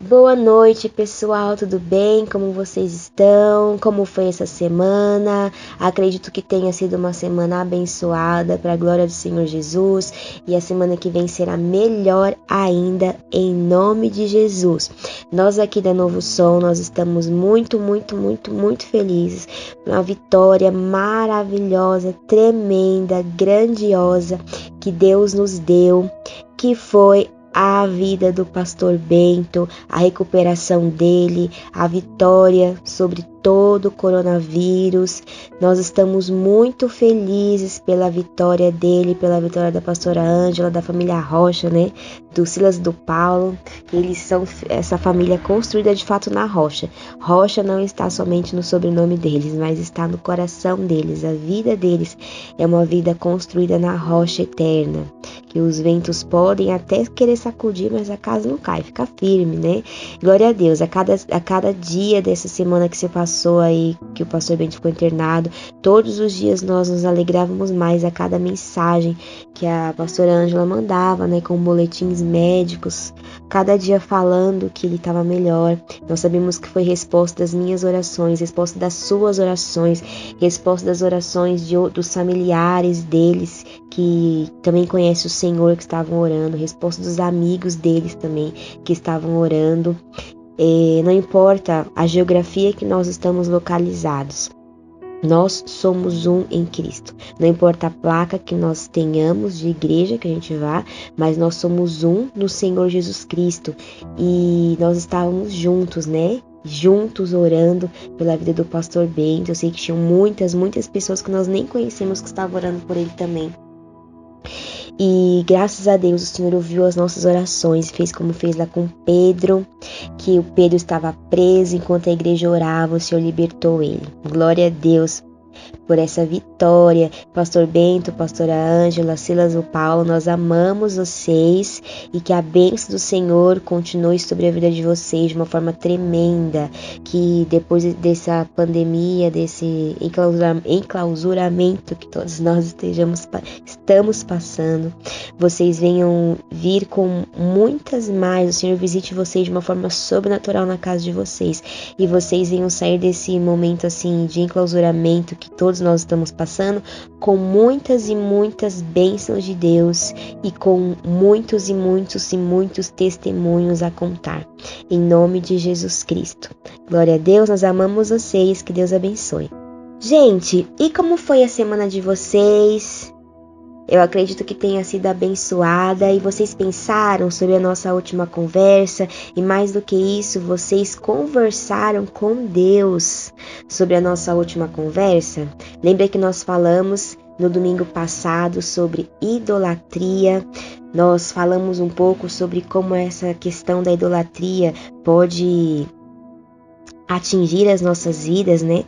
Boa noite, pessoal, tudo bem? Como vocês estão? Como foi essa semana? Acredito que tenha sido uma semana abençoada para a glória do Senhor Jesus, e a semana que vem será melhor ainda, em nome de Jesus. Nós aqui da Novo Som, nós estamos muito felizes. Uma vitória maravilhosa, tremenda, grandiosa que Deus nos deu, que foi a vida do pastor Bento, a recuperação dele, a vitória sobre todo o coronavírus. Nós estamos muito felizes pela vitória dele, pela vitória da pastora Ângela, da família Rocha, né? Do Silas e do Paulo. Eles são essa família construída de fato na rocha. Rocha não está somente no sobrenome deles, mas está no coração deles. A vida deles é uma vida construída na rocha eterna, que os ventos podem até querer sacudir, mas a casa não cai, fica firme, né? Glória a Deus. A cada dia dessa semana que se passou aí, que o pastor Bento ficou internado, todos os dias nós nos alegrávamos mais a cada mensagem que a pastora Ângela mandava, né, com boletins médicos, cada dia falando que ele estava melhor. Nós sabemos que foi resposta das minhas orações, resposta das suas orações, resposta das orações dos familiares deles, que também conhecem o Senhor, que estavam orando, resposta dos amigos deles também, que estavam orando. Não importa a geografia que nós estamos localizados, nós somos um em Cristo. Não importa a placa que nós tenhamos de igreja que a gente vá, mas nós somos um no Senhor Jesus Cristo. E nós estávamos juntos, né? Juntos orando pela vida do pastor Bento. Eu sei que tinham muitas pessoas que nós nem conhecemos que estavam orando por ele também. E graças a Deus o Senhor ouviu as nossas orações, fez como fez lá com Pedro, que o Pedro estava preso enquanto a igreja orava, o Senhor libertou ele. Glória a Deus por essa vitória. Pastor Bento, pastora Ângela, Silas e Paulo, nós amamos vocês, e que a bênção do Senhor continue sobre a vida de vocês de uma forma tremenda, que depois dessa pandemia, desse enclausuramento que todos nós estamos passando, vocês venham vir com muitas mais, o Senhor visite vocês de uma forma sobrenatural na casa de vocês, e vocês venham sair desse momento assim de enclausuramento que todos nós estamos passando, com muitas bênçãos de Deus, e com muitos testemunhos a contar, em nome de Jesus Cristo. Glória a Deus, nós amamos vocês, que Deus abençoe. Gente, e como foi a semana de vocês? Eu acredito que tenha sido abençoada, e vocês pensaram sobre a nossa última conversa, e mais do que isso, vocês conversaram com Deus sobre a nossa última conversa? Lembra que nós falamos no domingo passado sobre idolatria? Nós falamos um pouco sobre como essa questão da idolatria pode atingir as nossas vidas, né?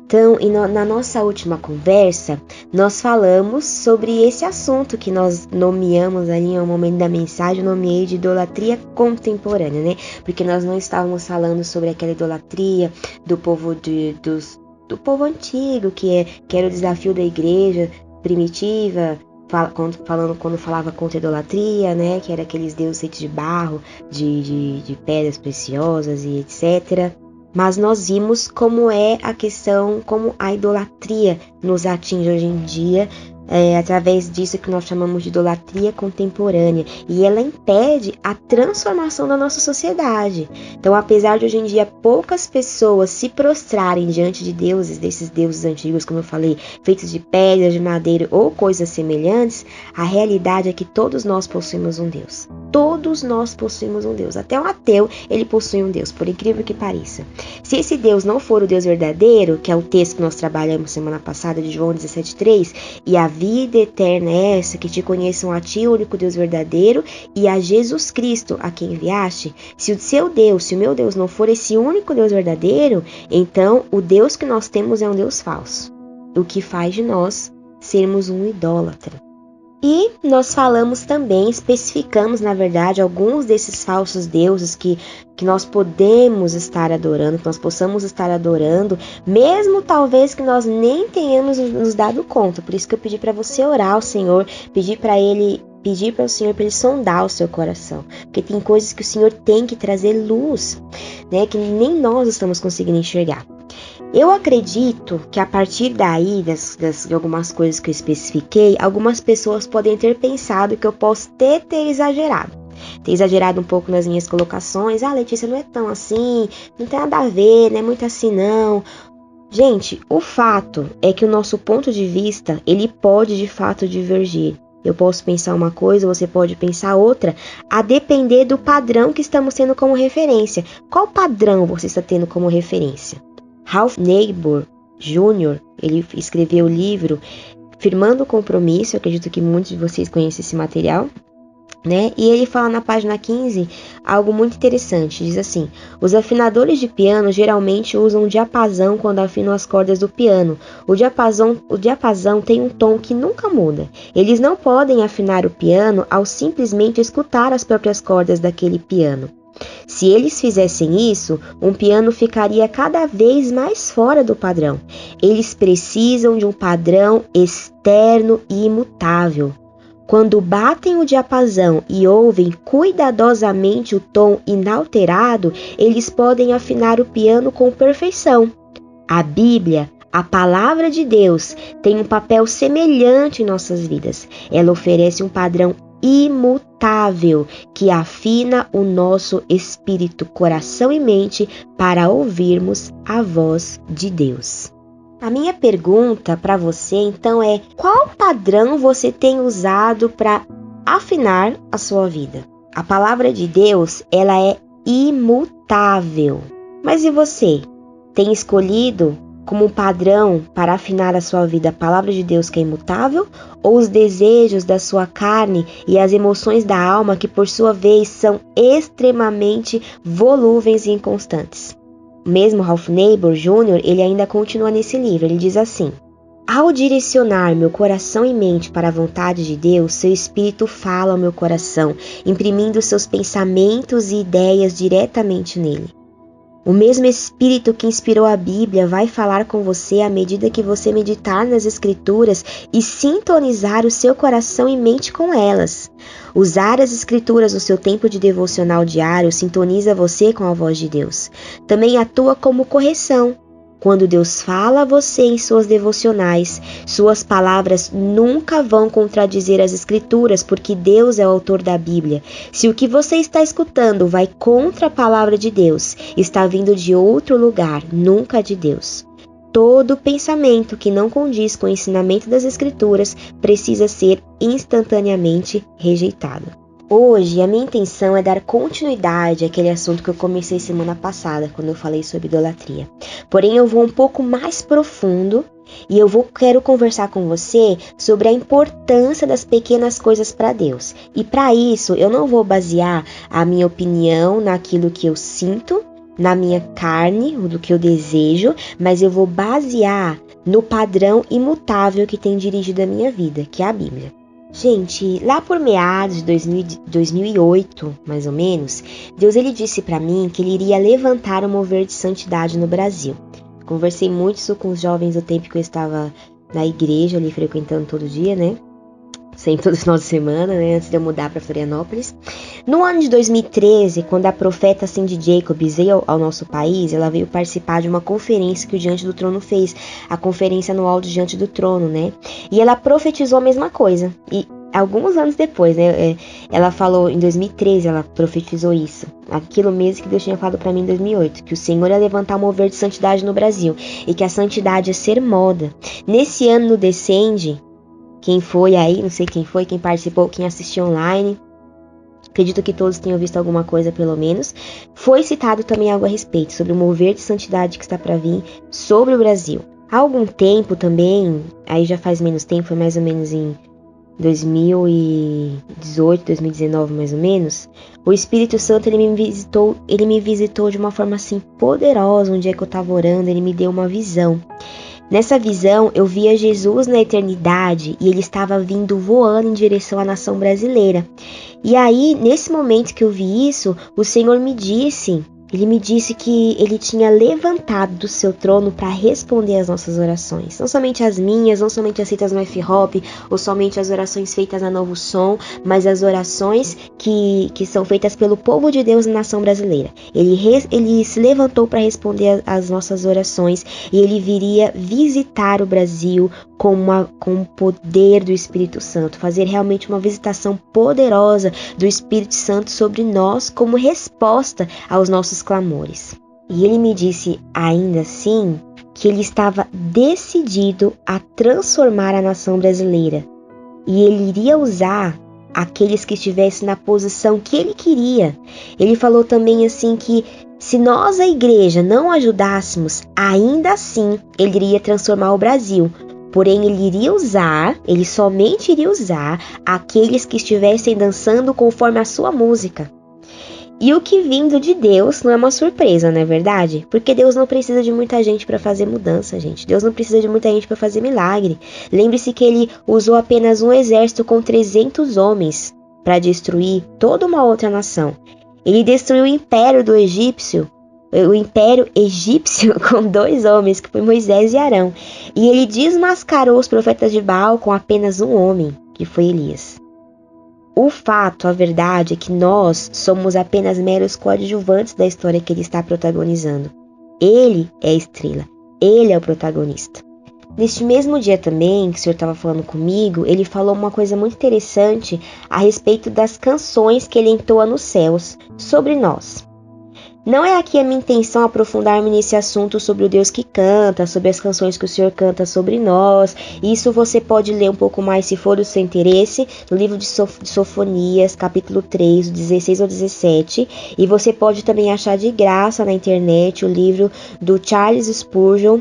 Então, na nossa última conversa, nós falamos sobre esse assunto que nós nomeamos ali no momento da mensagem, eu nomeei de idolatria contemporânea, né? Porque nós não estávamos falando sobre aquela idolatria do povo do povo antigo, que era o desafio da igreja primitiva, quando falava contra a idolatria, né? Que era aqueles deuses feitos de barro, de pedras preciosas e etc. Mas nós vimos como é a questão, como a idolatria nos atinge hoje em dia, através disso que nós chamamos de idolatria contemporânea, e ela impede a transformação da nossa sociedade. Então, apesar de hoje em dia poucas pessoas se prostrarem diante de deuses, desses deuses antigos, como eu falei, feitos de pedra, de madeira ou coisas semelhantes, a realidade é que todos nós possuímos um Deus. Todos nós possuímos um Deus. Até um ateu, ele possui um Deus, por incrível que pareça. Se esse Deus não for o Deus verdadeiro, que é o texto que nós trabalhamos semana passada de João 17,3, e a vida eterna é essa, que te conheçam a ti, o único Deus verdadeiro, e a Jesus Cristo, a quem enviaste. Se o meu Deus não for esse único Deus verdadeiro, então o Deus que nós temos é um Deus falso, o que faz de nós sermos um idólatra. E nós falamos também, especificamos na verdade alguns desses falsos deuses que nós podemos estar adorando, que nós possamos estar adorando, mesmo talvez que nós nem tenhamos nos dado conta. Por isso que eu pedi para você orar ao Senhor, pedir para Ele pedir para o Senhor para Ele sondar o seu coração, porque tem coisas que o Senhor tem que trazer luz, né, que nem nós estamos conseguindo enxergar. Eu acredito que a partir daí, de algumas coisas que eu especifiquei, algumas pessoas podem ter pensado que eu posso ter exagerado. Ter exagerado um pouco nas minhas colocações. Letícia, não é tão assim, não tem nada a ver, não é muito assim não. Gente, o fato é que o nosso ponto de vista, ele pode de fato divergir. Eu posso pensar uma coisa, você pode pensar outra, a depender do padrão que estamos tendo como referência. Qual padrão você está tendo como referência? Ralph Neighbor Jr., ele escreveu o livro Firmando o Compromisso, eu acredito que muitos de vocês conhecem esse material, né? E ele fala na página 15 algo muito interessante, diz assim: os afinadores de piano geralmente usam diapasão quando afinam as cordas do piano. O diapasão tem um tom que nunca muda. Eles não podem afinar o piano ao simplesmente escutar as próprias cordas daquele piano. Se eles fizessem isso, um piano ficaria cada vez mais fora do padrão. Eles precisam de um padrão externo e imutável. Quando batem o diapasão e ouvem cuidadosamente o tom inalterado, eles podem afinar o piano com perfeição. A Bíblia, a palavra de Deus, tem um papel semelhante em nossas vidas. Ela oferece um padrão imutável que afina o nosso espírito, coração e mente para ouvirmos a voz de Deus. A minha pergunta para você então é: qual padrão você tem usado para afinar a sua vida? A palavra de Deus, ela é imutável. Mas e você? Tem escolhido como um padrão para afinar a sua vida a palavra de Deus que é imutável, ou os desejos da sua carne e as emoções da alma que por sua vez são extremamente volúveis e inconstantes? Mesmo Ralph Neighbor Jr., ele ainda continua nesse livro, ele diz assim: ao direcionar meu coração e mente para a vontade de Deus, seu Espírito fala ao meu coração, imprimindo seus pensamentos e ideias diretamente nele. O mesmo Espírito que inspirou a Bíblia vai falar com você à medida que você meditar nas Escrituras e sintonizar o seu coração e mente com elas. Usar as Escrituras no seu tempo de devocional diário sintoniza você com a voz de Deus. Também atua como correção. Quando Deus fala a você em suas devocionais, suas palavras nunca vão contradizer as Escrituras, porque Deus é o autor da Bíblia. Se o que você está escutando vai contra a palavra de Deus, está vindo de outro lugar, nunca de Deus. Todo pensamento que não condiz com o ensinamento das Escrituras precisa ser instantaneamente rejeitado. Hoje, a minha intenção é dar continuidade àquele assunto que eu comecei semana passada, quando eu falei sobre idolatria. Porém, eu vou um pouco mais profundo e quero conversar com você sobre a importância das pequenas coisas para Deus. E para isso, eu não vou basear a minha opinião naquilo que eu sinto, na minha carne, do que eu desejo, mas eu vou basear no padrão imutável que tem dirigido a minha vida, que é a Bíblia. Gente, lá por meados de 2008, mais ou menos, Deus ele disse para mim que ele iria levantar um mover de santidade no Brasil. Conversei muito isso com os jovens do tempo que eu estava na igreja ali frequentando todo dia, né? Sempre todo final de semana, né? Antes de eu mudar para Florianópolis. No ano de 2013, quando a profeta Cindy Jacobs veio ao nosso país, ela veio participar de uma conferência que o Diante do Trono fez, a conferência anual do Diante do Trono, né? E ela profetizou a mesma coisa. E alguns anos depois, né? Ela falou, em 2013, ela profetizou isso. Aquilo mesmo que Deus tinha falado para mim em 2008, que o Senhor ia levantar um mover de santidade no Brasil e que a santidade ia ser moda. Nesse ano, no Descende, quem foi aí, não sei quem foi, quem participou, quem assistiu online, acredito que todos tenham visto alguma coisa pelo menos, foi citado também algo a respeito sobre o mover de santidade que está para vir sobre o Brasil. Há algum tempo também, aí já faz menos tempo, foi mais ou menos em 2018, 2019 mais ou menos, o Espírito Santo ele me visitou de uma forma assim poderosa. Um dia que eu estava orando, ele me deu uma visão. Nessa visão, eu via Jesus na eternidade e ele estava vindo voando em direção à nação brasileira. E aí, nesse momento que eu vi isso, o Senhor me disse Ele me disse que ele tinha levantado do seu trono para responder às nossas orações. Não somente as minhas, não somente as feitas no F-Hop, ou somente as orações feitas na Novo Som, mas as orações que são feitas pelo povo de Deus na nação brasileira. Ele se levantou para responder às nossas orações e ele viria visitar o Brasil com o poder do Espírito Santo, fazer realmente uma visitação poderosa do Espírito Santo sobre nós como resposta aos nossos clamores. E ele me disse ainda assim que ele estava decidido a transformar a nação brasileira e ele iria usar aqueles que estivessem na posição que ele queria. Ele falou também assim que se nós, a igreja, não ajudássemos, ainda assim ele iria transformar o Brasil. Porém, ele somente iria usar aqueles que estivessem dançando conforme a sua música. E o que vindo de Deus não é uma surpresa, não é verdade? Porque Deus não precisa de muita gente para fazer mudança, gente. Deus não precisa de muita gente para fazer milagre. Lembre-se que ele usou apenas um exército com 300 homens para destruir toda uma outra nação. Ele destruiu o império egípcio com 2 homens, que foi Moisés e Arão. E ele desmascarou os profetas de Baal com apenas um homem, que foi Elias. A verdade é que nós somos apenas meros coadjuvantes da história que ele está protagonizando. Ele é a estrela, ele é o protagonista. Neste mesmo dia também, que o Senhor estava falando comigo, ele falou uma coisa muito interessante a respeito das canções que ele entoa nos céus sobre nós. Não é aqui a minha intenção aprofundar-me nesse assunto sobre o Deus que canta, sobre as canções que o Senhor canta sobre nós. Isso você pode ler um pouco mais, se for do seu interesse, no livro de Sofonias, capítulo 3, 16 ao 17. E você pode também achar de graça na internet o livro do Charles Spurgeon.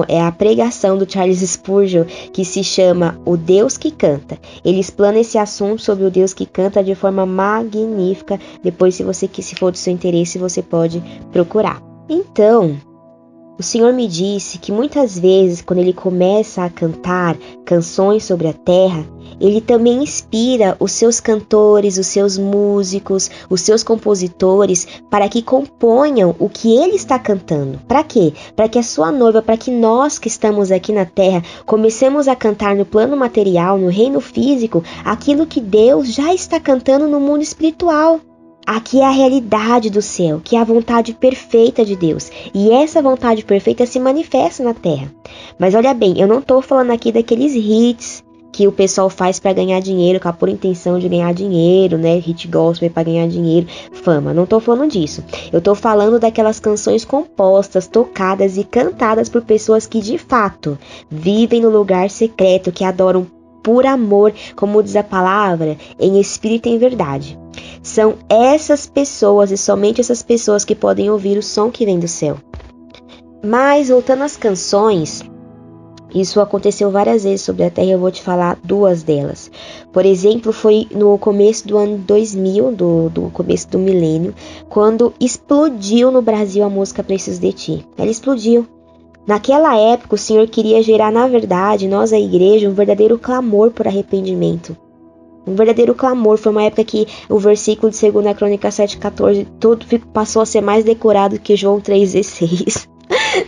É a pregação do Charles Spurgeon, que se chama O Deus que Canta. Ele explana esse assunto sobre o Deus que canta de forma magnífica. Depois, se for do seu interesse, você pode procurar. Então, o Senhor me disse que muitas vezes, quando ele começa a cantar canções sobre a terra, ele também inspira os seus cantores, os seus músicos, os seus compositores para que componham o que ele está cantando. Para quê? Para que a sua noiva, para que nós que estamos aqui na terra comecemos a cantar no plano material, no reino físico, aquilo que Deus já está cantando no mundo espiritual. Aqui é a realidade do céu, que é a vontade perfeita de Deus. E essa vontade perfeita se manifesta na terra. Mas olha bem, eu não estou falando aqui daqueles hits que o pessoal faz para ganhar dinheiro, com a pura intenção de ganhar dinheiro, né? Hit gospel para ganhar dinheiro, fama. Não tô falando disso. Eu tô falando daquelas canções compostas, tocadas e cantadas por pessoas que de fato vivem no lugar secreto, que adoram por amor, como diz a palavra, em espírito e em verdade. São essas pessoas e somente essas pessoas que podem ouvir o som que vem do céu. Mas voltando às canções, isso aconteceu várias vezes sobre a Terra, eu vou te falar 2 delas. Por exemplo, foi no começo do ano 2000, do começo do milênio, quando explodiu no Brasil a música Preciso de Ti. Ela explodiu. Naquela época, o Senhor queria gerar, na verdade, nós, a igreja, um verdadeiro clamor por arrependimento. Um verdadeiro clamor. Foi uma época que o versículo de 2 Crônicas 7,14 passou a ser mais decorado que João 3,16.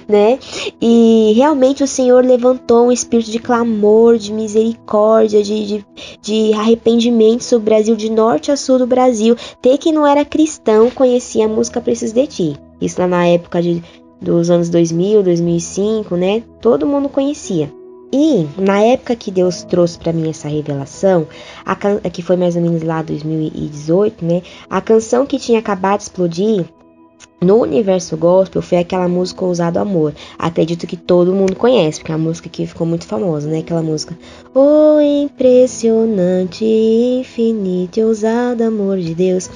Né? E realmente o Senhor levantou um espírito de clamor, de misericórdia, de arrependimento sobre o Brasil, de norte a sul do Brasil. Até que não era cristão conhecia a música Preciso de Ti. Isso lá na época dos anos 2000, 2005, né? Todo mundo conhecia. E na época que Deus trouxe para mim essa revelação, que foi mais ou menos lá 2018, né? A canção que tinha acabado de explodir no universo gospel foi aquela música Ousado Amor. Acredito que todo mundo conhece, porque é uma música que ficou muito famosa, né? Aquela música: O impressionante, infinito e ousado amor de Deus.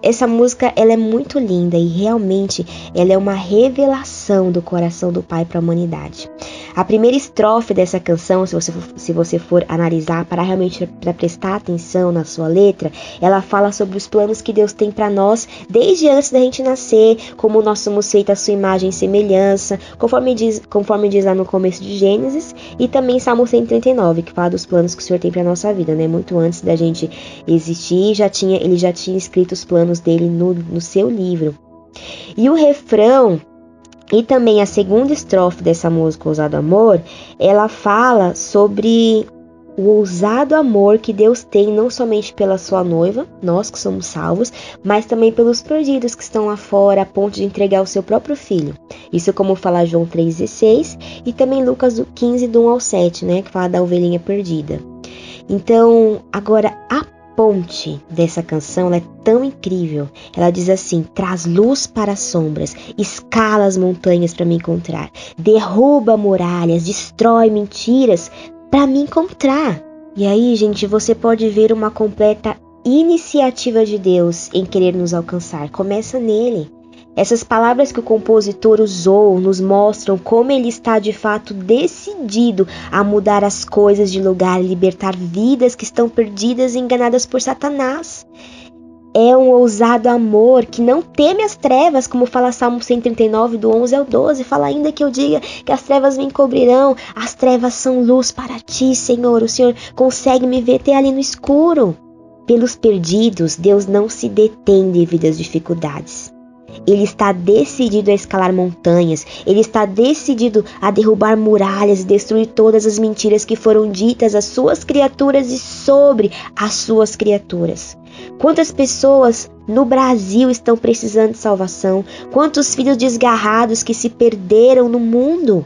Essa música, ela é muito linda e realmente ela é uma revelação do coração do Pai para a humanidade. A primeira estrofe dessa canção, se você for analisar para realmente para prestar atenção na sua letra, ela fala sobre os planos que Deus tem para nós desde antes da gente gente nascer, como nós somos feitos à sua imagem e semelhança, conforme diz lá no começo de Gênesis, e também Salmo 139, que fala dos planos que o Senhor tem para nossa vida, né? Muito antes da gente existir, ele já tinha escrito os planos dele no seu livro. E o refrão e também a segunda estrofe dessa música, Ousado Amor, ela fala sobre o ousado amor que Deus tem não somente pela sua noiva, nós que somos salvos, mas também pelos perdidos que estão lá fora a ponto de entregar o seu próprio filho. Isso como fala João 3,16 e também Lucas 15, do 1 ao 7, né, que fala da ovelhinha perdida. Então, agora a ponte dessa canção ela é tão incrível. Ela diz assim: traz luz para as sombras, escala as montanhas para me encontrar, derruba muralhas, destrói mentiras para me encontrar. E aí, gente, você pode ver uma completa iniciativa de Deus em querer nos alcançar. Começa nele. Essas palavras que o compositor usou nos mostram como ele está de fato decidido a mudar as coisas de lugar e libertar vidas que estão perdidas e enganadas por Satanás. É um ousado amor que não teme as trevas, como fala Salmo 139, do 11 ao 12. Fala: ainda que eu diga que as trevas me encobrirão, as trevas são luz para ti, Senhor. O Senhor consegue me ver até ali no escuro. Pelos perdidos, Deus não se detém devido às dificuldades. Ele está decidido a escalar montanhas, ele está decidido a derrubar muralhas e destruir todas as mentiras que foram ditas às suas criaturas e sobre as suas criaturas. Quantas pessoas no Brasil estão precisando de salvação? Quantos filhos desgarrados que se perderam no mundo?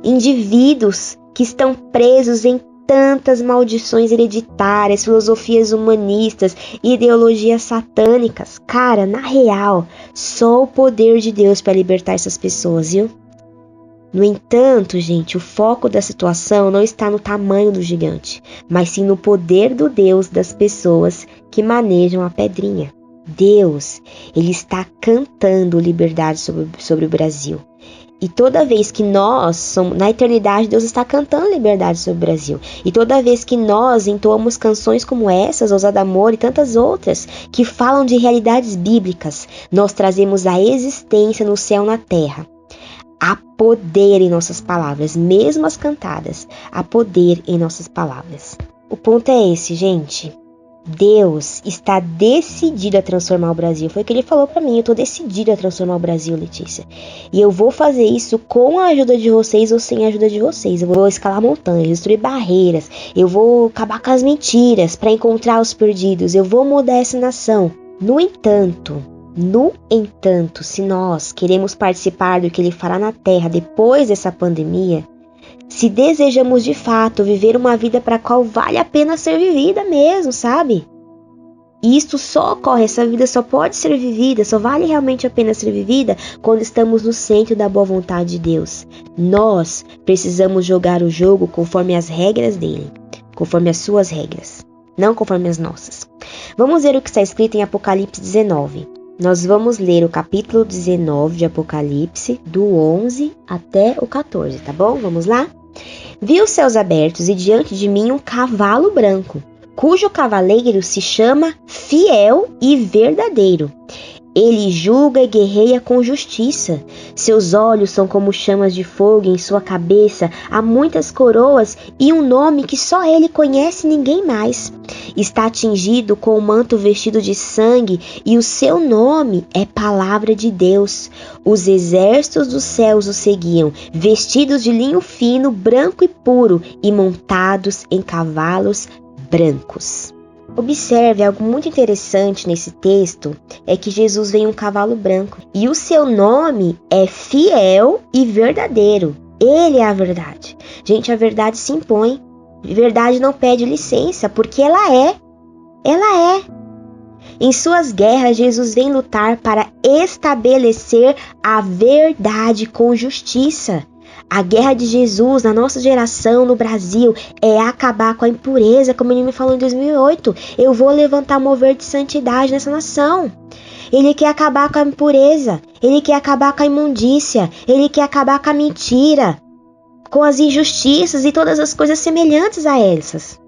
Indivíduos que estão presos em tantas maldições hereditárias, filosofias humanistas, ideologias satânicas. Cara, na real, só o poder de Deus para libertar essas pessoas, viu? No entanto, gente, o foco da situação não está no tamanho do gigante, mas sim no poder do Deus das pessoas que manejam a pedrinha. Deus, ele está cantando liberdade sobre o Brasil. E toda vez que nós somos, na eternidade, Deus está cantando liberdade sobre o Brasil. E toda vez que nós entoamos canções como essas, Ousado Amor e tantas outras, que falam de realidades bíblicas, nós trazemos a existência no céu e na terra. Há poder em nossas palavras, mesmo as cantadas. Há poder em nossas palavras. O ponto é esse, gente. Deus está decidido a transformar o Brasil. Foi o que ele falou pra mim. Eu tô decidido a transformar o Brasil, Letícia. E eu vou fazer isso com a ajuda de vocês ou sem a ajuda de vocês. Eu vou escalar montanhas, destruir barreiras. Eu vou acabar com as mentiras para encontrar os perdidos. Eu vou mudar essa nação. No entanto, se nós queremos participar do que ele fará na Terra depois dessa pandemia, se desejamos de fato viver uma vida para a qual vale a pena ser vivida mesmo, sabe? E isso só ocorre, essa vida só pode ser vivida, só vale realmente a pena ser vivida quando estamos no centro da boa vontade de Deus. Nós precisamos jogar o jogo conforme as regras dele, conforme as suas regras, não conforme as nossas. Vamos ver o que está escrito em Apocalipse 19. Nós vamos ler o capítulo 19 de Apocalipse, do 11 até o 14, tá bom? Vamos lá? Vi os céus abertos e diante de mim um cavalo branco, cujo cavaleiro se chama Fiel e Verdadeiro. Ele julga e guerreia com justiça. Seus olhos são como chamas de fogo, em sua cabeça há muitas coroas e um nome que só ele conhece e ninguém mais. Está tingido com um manto vestido de sangue e o seu nome é Palavra de Deus. Os exércitos dos céus o seguiam, vestidos de linho fino, branco e puro e montados em cavalos brancos. Observe, algo muito interessante nesse texto é que Jesus vem em um cavalo branco e o seu nome é Fiel e Verdadeiro. Ele é a verdade. Gente, a verdade se impõe. A verdade não pede licença, porque ela é. Ela é. Em suas guerras, Jesus vem lutar para estabelecer a verdade com justiça. A guerra de Jesus na nossa geração, no Brasil, é acabar com a impureza, como ele me falou em 2008. Eu vou levantar um mover de santidade nessa nação. Ele quer acabar com a impureza, ele quer acabar com a imundícia, ele quer acabar com a mentira, com as injustiças e todas as coisas semelhantes a essas.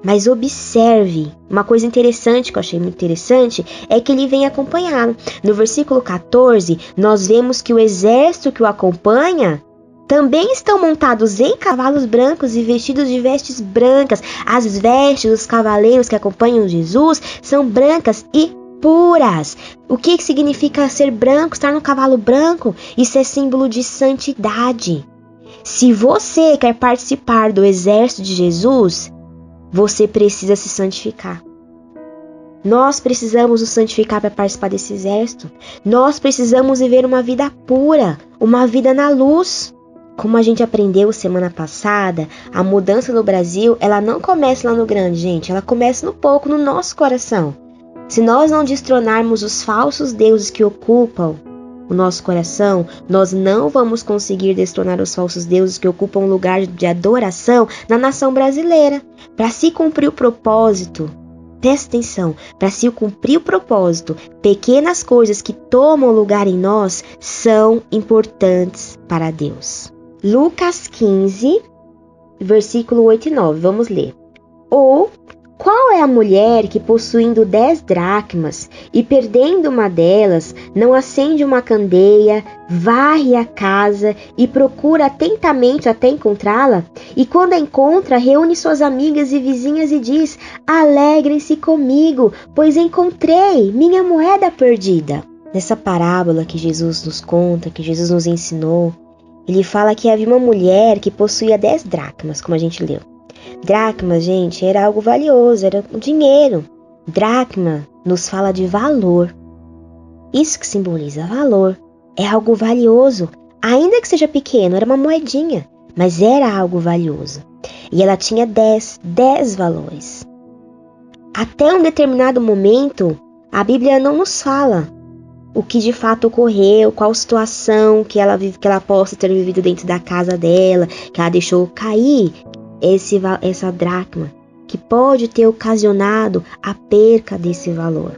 Mas observe, uma coisa interessante que eu achei muito interessante é que ele vem acompanhá-lo. No versículo 14, nós vemos que o exército que o acompanha também estão montados em cavalos brancos e vestidos de vestes brancas. As vestes dos cavaleiros que acompanham Jesus são brancas e puras. O que significa ser branco, estar no cavalo branco? Isso é símbolo de santidade. Se você quer participar do exército de Jesus, você precisa se santificar. Nós precisamos nos santificar para participar desse exército. Nós precisamos viver uma vida pura, uma vida na luz. Como a gente aprendeu semana passada, a mudança no Brasil, ela não começa lá no grande, gente. Ela começa no pouco, no nosso coração. Se nós não destronarmos os falsos deuses que ocupam o nosso coração, nós não vamos conseguir destronar os falsos deuses que ocupam o lugar de adoração na nação brasileira. Para se cumprir o propósito, presta atenção, para se cumprir o propósito, pequenas coisas que tomam lugar em nós são importantes para Deus. Lucas 15, versículo 8 e 9, vamos ler. Ou, qual é a mulher que, possuindo 10 dracmas e perdendo uma delas, não acende uma candeia, varre a casa e procura atentamente até encontrá-la? E quando a encontra, reúne suas amigas e vizinhas e diz: alegrem-se comigo, pois encontrei minha moeda perdida. Nessa parábola que Jesus nos conta, que Jesus nos ensinou, ele fala que havia uma mulher que possuía 10 dracmas, como a gente leu. Dracma, gente, era algo valioso, era o dinheiro. Dracma nos fala de valor. Isso que simboliza valor. É algo valioso. Ainda que seja pequeno, era uma moedinha, mas era algo valioso. E ela tinha 10 valores. Até um determinado momento, a Bíblia não nos fala o que de fato ocorreu, qual situação que ela possa ter vivido dentro da casa dela, que ela deixou cair essa dracma, que pode ter ocasionado a perca desse valor.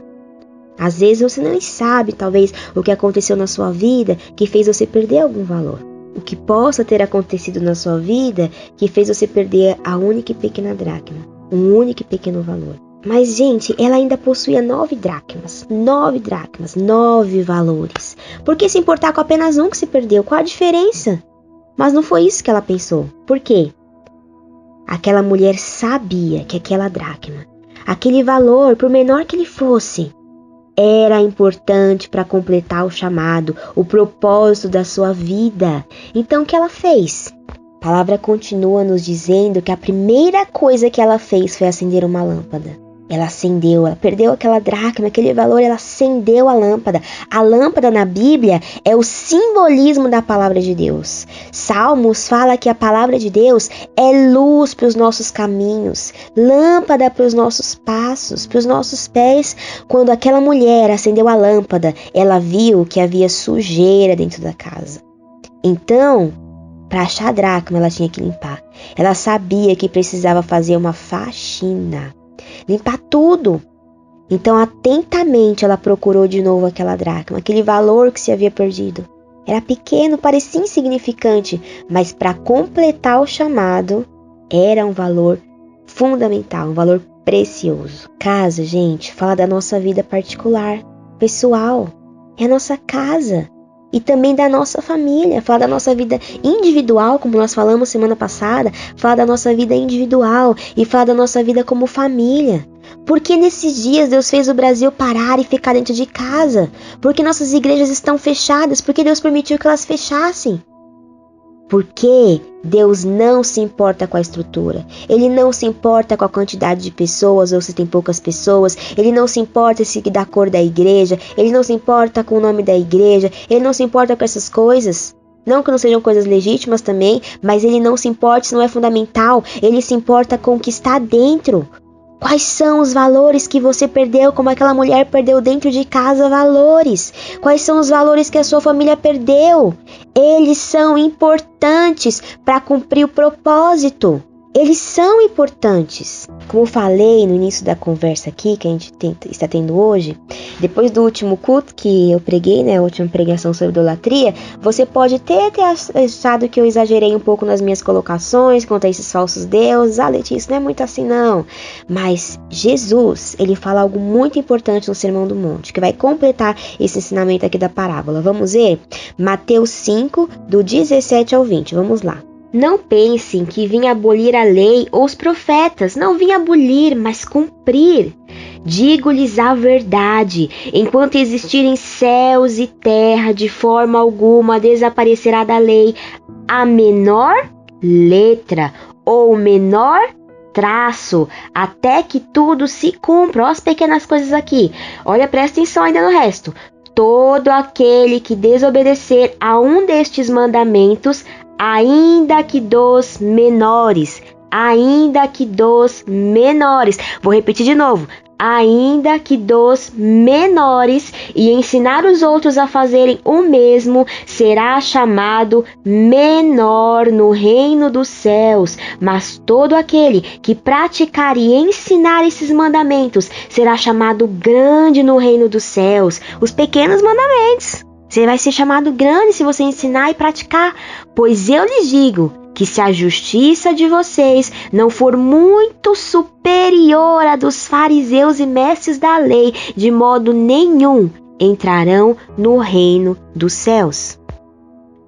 Às vezes você nem sabe, talvez, o que aconteceu na sua vida que fez você perder algum valor. O que possa ter acontecido na sua vida que fez você perder a única e pequena dracma, um único e pequeno valor. Mas, gente, ela ainda possuía 9 dracmas, 9 valores. Por que se importar com apenas um que se perdeu? Qual a diferença? Mas não foi isso que ela pensou. Por quê? Aquela mulher sabia que aquela dracma, aquele valor, por menor que ele fosse, era importante para completar o chamado, o propósito da sua vida. Então, o que ela fez? A palavra continua nos dizendo que a primeira coisa que ela fez foi acender uma lâmpada. Ela acendeu, ela perdeu aquela dracma, aquele valor, ela acendeu a lâmpada. A lâmpada na Bíblia é o simbolismo da palavra de Deus. Salmos fala que a palavra de Deus é luz para os nossos caminhos, lâmpada para os nossos passos, para os nossos pés. Quando aquela mulher acendeu a lâmpada, ela viu que havia sujeira dentro da casa. Então, para achar a dracma, ela tinha que limpar. Ela sabia que precisava fazer uma faxina, limpar tudo. Então, atentamente, ela procurou de novo aquela dracma, aquele valor que se havia perdido. Era pequeno, parecia insignificante, mas para completar o chamado, era um valor fundamental, um valor precioso. Casa, gente, fala da nossa vida particular, pessoal. É a nossa casa. E também da nossa família, fala da nossa vida individual, como nós falamos semana passada, fala da nossa vida individual e fala da nossa vida como família. Porque nesses dias Deus fez o Brasil parar e ficar dentro de casa? Porque nossas igrejas estão fechadas? Porque Deus permitiu que elas fechassem? Porque Deus não se importa com a estrutura. Ele não se importa com a quantidade de pessoas ou se tem poucas pessoas. Ele não se importa se da cor da igreja. Ele não se importa com o nome da igreja. Ele não se importa com essas coisas. Não que não sejam coisas legítimas também, mas ele não se importa, isso não é fundamental. Ele se importa com o que está dentro. Quais são os valores que você perdeu, como aquela mulher perdeu dentro de casa valores? Quais são os valores que a sua família perdeu? Eles são importantes para cumprir o propósito. eles são importantes. Como eu falei no início da conversa aqui, que a gente está tendo hoje, depois do último culto que eu preguei, né, a última pregação sobre idolatria, você pode ter achado que eu exagerei um pouco nas minhas colocações quanto a esses falsos deuses. Letícia, isso não é muito assim não. Mas Jesus, ele fala algo muito importante no Sermão do Monte, que vai completar esse ensinamento aqui da parábola. Vamos ver? Mateus 5, do 17 ao 20. Vamos lá. Não pensem que vim abolir a lei ou os profetas. Não vim abolir, mas cumprir. Digo-lhes a verdade. Enquanto existirem céus e terra, de forma alguma desaparecerá da lei a menor letra ou menor traço, até que tudo se cumpra. Olha as pequenas coisas aqui. Olha, presta atenção ainda no resto. Todo aquele que desobedecer a um destes mandamentos, ainda que dos menores, vou repetir de novo, ainda que dos menores, e ensinar os outros a fazerem o mesmo, será chamado menor no reino dos céus. Mas todo aquele que praticar e ensinar esses mandamentos será chamado grande no reino dos céus. Os pequenos mandamentos. Você vai ser chamado grande se você ensinar e praticar. Pois eu lhes digo que se a justiça de vocês não for muito superior à dos fariseus e mestres da lei, de modo nenhum entrarão no reino dos céus.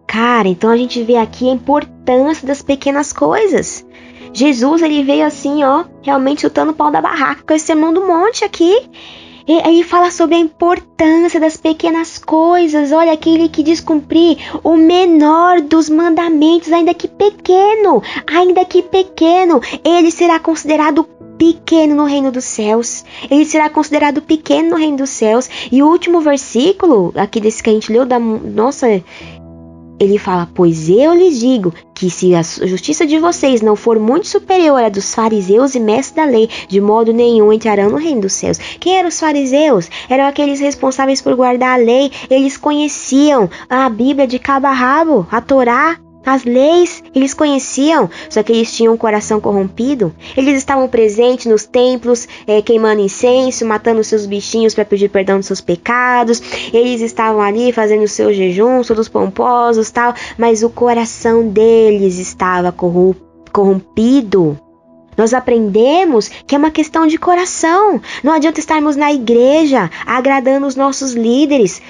Cara, então a gente vê aqui a importância das pequenas coisas. Jesus, ele veio assim, realmente chutando o pau da barraca com esse Sermão do Monte aqui. E aí fala sobre a importância das pequenas coisas. Olha, aquele que descumprir o menor dos mandamentos, ainda que pequeno, ele será considerado pequeno no reino dos céus. Ele será considerado pequeno no reino dos céus. E o último versículo, aqui desse que a gente leu, ele fala, pois eu lhes digo que se a justiça de vocês não for muito superior à dos fariseus e mestres da lei, de modo nenhum entrarão no reino dos céus. Quem eram os fariseus? Eram aqueles responsáveis por guardar a lei. Eles conheciam a Bíblia de cabo a rabo, a Torá, as leis, eles conheciam, só que eles tinham um coração corrompido. Eles estavam presentes nos templos, queimando incenso, matando seus bichinhos para pedir perdão dos seus pecados. Eles estavam ali fazendo os seus jejuns, todos pomposos, tal, mas o coração deles estava corrompido. Nós aprendemos que é uma questão de coração. Não adianta estarmos na igreja, agradando os nossos líderes,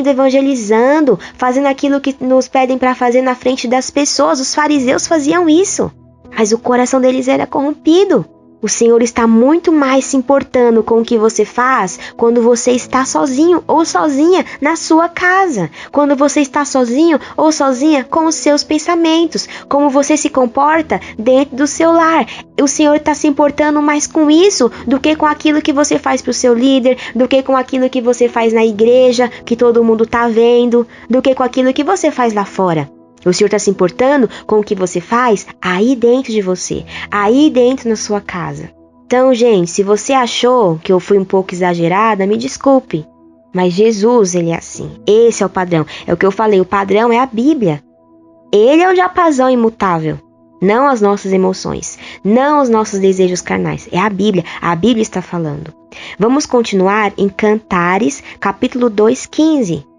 evangelizando, fazendo aquilo que nos pedem para fazer na frente das pessoas. Os fariseus faziam isso, mas o coração deles era corrompido. O Senhor está muito mais se importando com o que você faz quando você está sozinho ou sozinha na sua casa. Quando você está sozinho ou sozinha com os seus pensamentos. Como você se comporta dentro do seu lar. O Senhor está se importando mais com isso do que com aquilo que você faz para o seu líder, do que com aquilo que você faz na igreja, que todo mundo está vendo, do que com aquilo que você faz lá fora. O Senhor está se importando com o que você faz aí dentro de você, aí dentro na sua casa. Então, gente, se você achou que eu fui um pouco exagerada, me desculpe. Mas Jesus, ele é assim. Esse é o padrão. É o que eu falei, o padrão é a Bíblia. Ele é o diapasão imutável. Não as nossas emoções, não os nossos desejos carnais. É a Bíblia está falando. Vamos continuar em Cantares, capítulo 2, 15.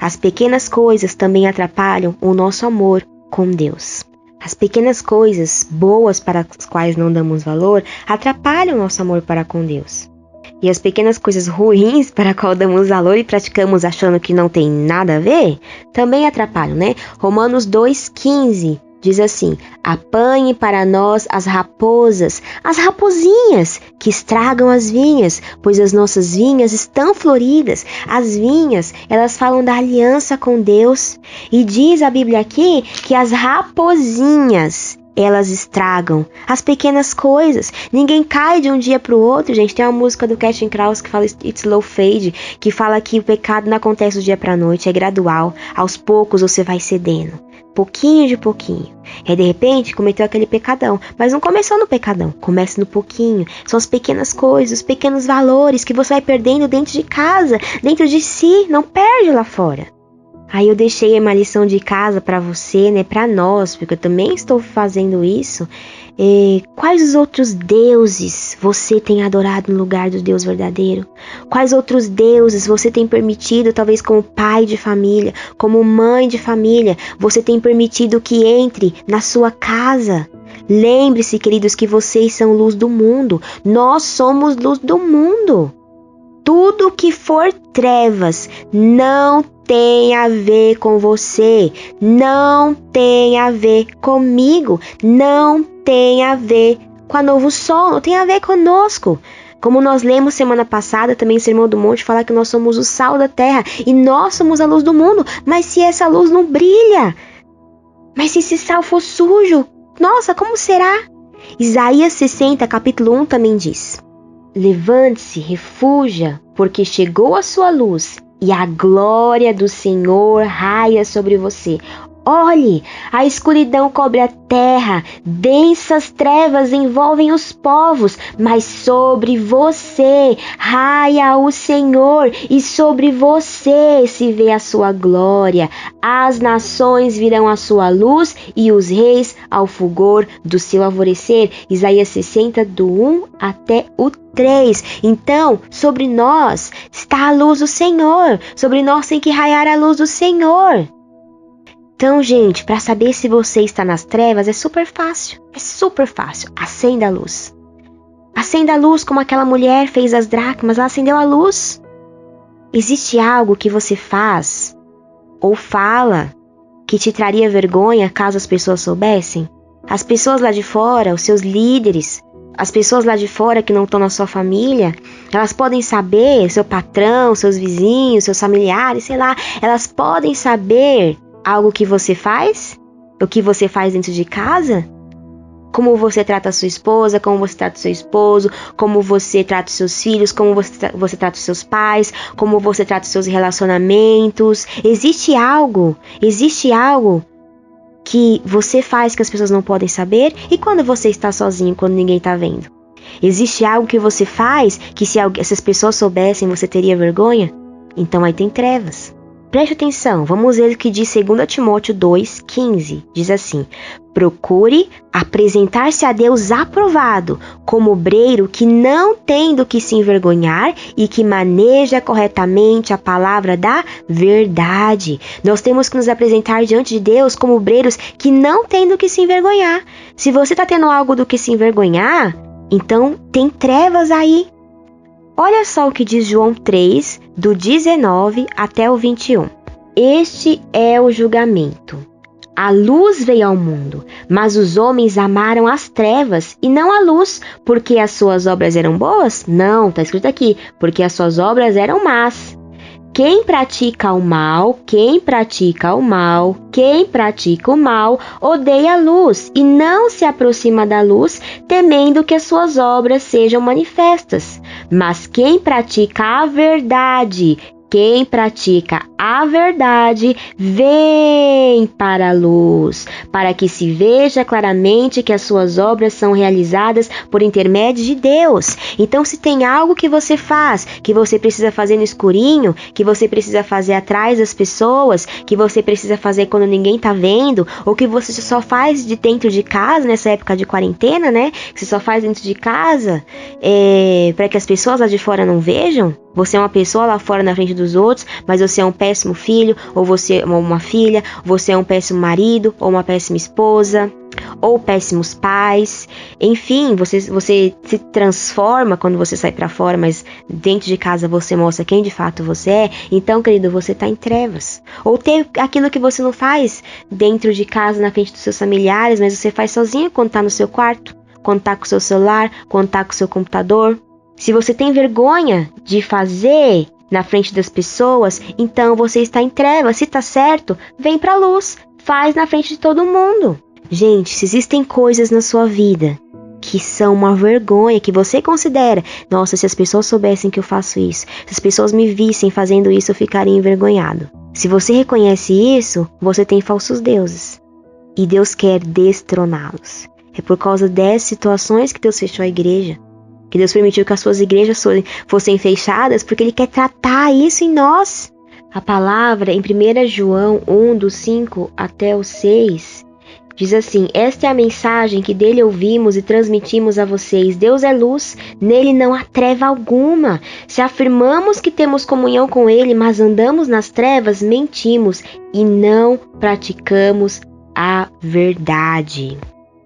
As pequenas coisas também atrapalham o nosso amor com Deus. As pequenas coisas boas para as quais não damos valor atrapalham o nosso amor para com Deus. E as pequenas coisas ruins para as quais damos valor e praticamos achando que não tem nada a ver, também atrapalham, né? Romanos 2,15 diz assim, apanhe para nós as raposas, as raposinhas que estragam as vinhas, pois as nossas vinhas estão floridas. As vinhas, elas falam da aliança com Deus. E diz a Bíblia aqui que as raposinhas, elas estragam as pequenas coisas. Ninguém cai de um dia para o outro, gente. Tem uma música do Casting Crowds que fala It's Slow Fade, que fala que o pecado não acontece do dia para a noite, é gradual. Aos poucos você vai cedendo. Pouquinho de pouquinho. E aí, de repente, cometeu aquele pecadão. Mas não começou no pecadão. Começa no pouquinho. São as pequenas coisas, os pequenos valores que você vai perdendo dentro de casa, dentro de si. Não perde lá fora. Aí eu deixei uma lição de casa para você, né? Para nós, porque eu também estou fazendo isso. Quais os outros deuses você tem adorado no lugar do Deus verdadeiro? Quais outros deuses você tem permitido, talvez como pai de família, como mãe de família, você tem permitido que entre na sua casa? Lembre-se, queridos, que vocês são luz do mundo. Nós somos luz do mundo. Tudo que for trevas não tem a ver com você, não tem a ver comigo, não tem a ver com a Novo Sol, não tem a ver conosco. Como nós lemos semana passada, também o Sermão do Monte fala que nós somos o sal da terra e nós somos a luz do mundo. Mas se essa luz não brilha, mas se esse sal for sujo, nossa, como será? Isaías 60, capítulo 1 também diz: levante-se, refugia, porque chegou a sua luz e a glória do Senhor raia sobre você. Olhe, a escuridão cobre a terra, densas trevas envolvem os povos, mas sobre você raia o Senhor e sobre você se vê a sua glória. As nações virão à sua luz e os reis ao fulgor do seu alvorecer. Isaías 60, do 1 até o 3. Então, sobre nós está a luz do Senhor, sobre nós tem que raiar a luz do Senhor. Então, gente, para saber se você está nas trevas é super fácil. Acenda a luz. Acenda a luz como aquela mulher fez as dracmas, ela acendeu a luz. Existe algo que você faz ou fala que te traria vergonha caso as pessoas soubessem? As pessoas lá de fora, os seus líderes, as pessoas lá de fora que não estão na sua família, elas podem saber, seu patrão, seus vizinhos, seus familiares, sei lá, elas podem saber algo que você faz? O que você faz dentro de casa? Como você trata a sua esposa, como você trata o seu esposo, como você trata os seus filhos, como você trata os seus pais, como você trata os seus relacionamentos. Existe algo que você faz que as pessoas não podem saber? E quando você está sozinho, quando ninguém está vendo? Existe algo que você faz que se as pessoas soubessem você teria vergonha? Então aí tem trevas. Preste atenção, vamos ver o que diz 2 Timóteo 2,15. Diz assim: procure apresentar-se a Deus aprovado, como obreiro que não tem do que se envergonhar e que maneja corretamente a palavra da verdade. Nós temos que nos apresentar diante de Deus como obreiros que não tem do que se envergonhar. Se você está tendo algo do que se envergonhar, então tem trevas aí. Olha só o que diz João 3, do 19 até o 21. Este é o julgamento. A luz veio ao mundo, mas os homens amaram as trevas e não a luz, porque as suas obras eram boas? Não, está escrito aqui, porque as suas obras eram más. Quem pratica o mal, odeia a luz e não se aproxima da luz, temendo que as suas obras sejam manifestas. Mas quem pratica a verdade, vem para a luz, para que se veja claramente que as suas obras são realizadas por intermédio de Deus. Então, se tem algo que você faz, que você precisa fazer no escurinho, que você precisa fazer atrás das pessoas, que você precisa fazer quando ninguém está vendo, ou que você só faz de dentro de casa, nessa época de quarentena, né? Que você só faz dentro de casa, para que as pessoas lá de fora não vejam. Você é uma pessoa lá fora na frente dos outros, mas você é um péssimo filho, ou você é uma filha, você é um péssimo marido, ou uma péssima esposa, ou péssimos pais. Enfim, você se transforma quando você sai para fora, mas dentro de casa você mostra quem de fato você é. Então, querido, você está em trevas. Ou tem aquilo que você não faz dentro de casa, na frente dos seus familiares, mas você faz sozinho quando está no seu quarto, quando está com o seu celular, quando está com o seu computador. Se você tem vergonha de fazer na frente das pessoas, então você está em trevas. Se está certo, vem para a luz, faz na frente de todo mundo. Gente, se existem coisas na sua vida que são uma vergonha, que você considera, nossa, se as pessoas soubessem que eu faço isso, se as pessoas me vissem fazendo isso, eu ficaria envergonhado. Se você reconhece isso, você tem falsos deuses. E Deus quer destroná-los. É por causa dessas situações que Deus fechou a igreja. Que Deus permitiu que as suas igrejas fossem fechadas, porque Ele quer tratar isso em nós. A palavra em 1 João 1, do 5 até o 6, Diz assim: esta é a mensagem que dele ouvimos e transmitimos a vocês. Deus é luz, nele não há treva alguma. Se afirmamos que temos comunhão com ele, mas andamos nas trevas, mentimos e não praticamos a verdade.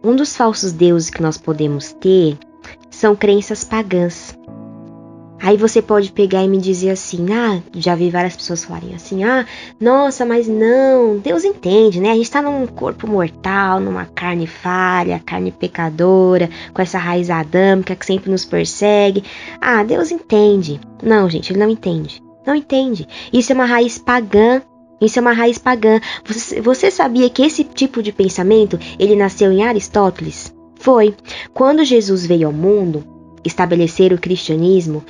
Um dos falsos deuses que nós podemos ter são crenças pagãs. Aí você pode pegar e me dizer assim, já vi várias pessoas falarem assim, nossa, mas não, Deus entende, né? A gente tá num corpo mortal, numa carne falha, carne pecadora, com essa raiz adâmica que sempre nos persegue. Deus entende. Não, gente, ele não entende. Não entende. Isso é uma raiz pagã. Isso é uma raiz pagã. Você sabia que esse tipo de pensamento, ele nasceu em Aristóteles? Foi. Quando Jesus veio ao mundo estabelecer o cristianismo,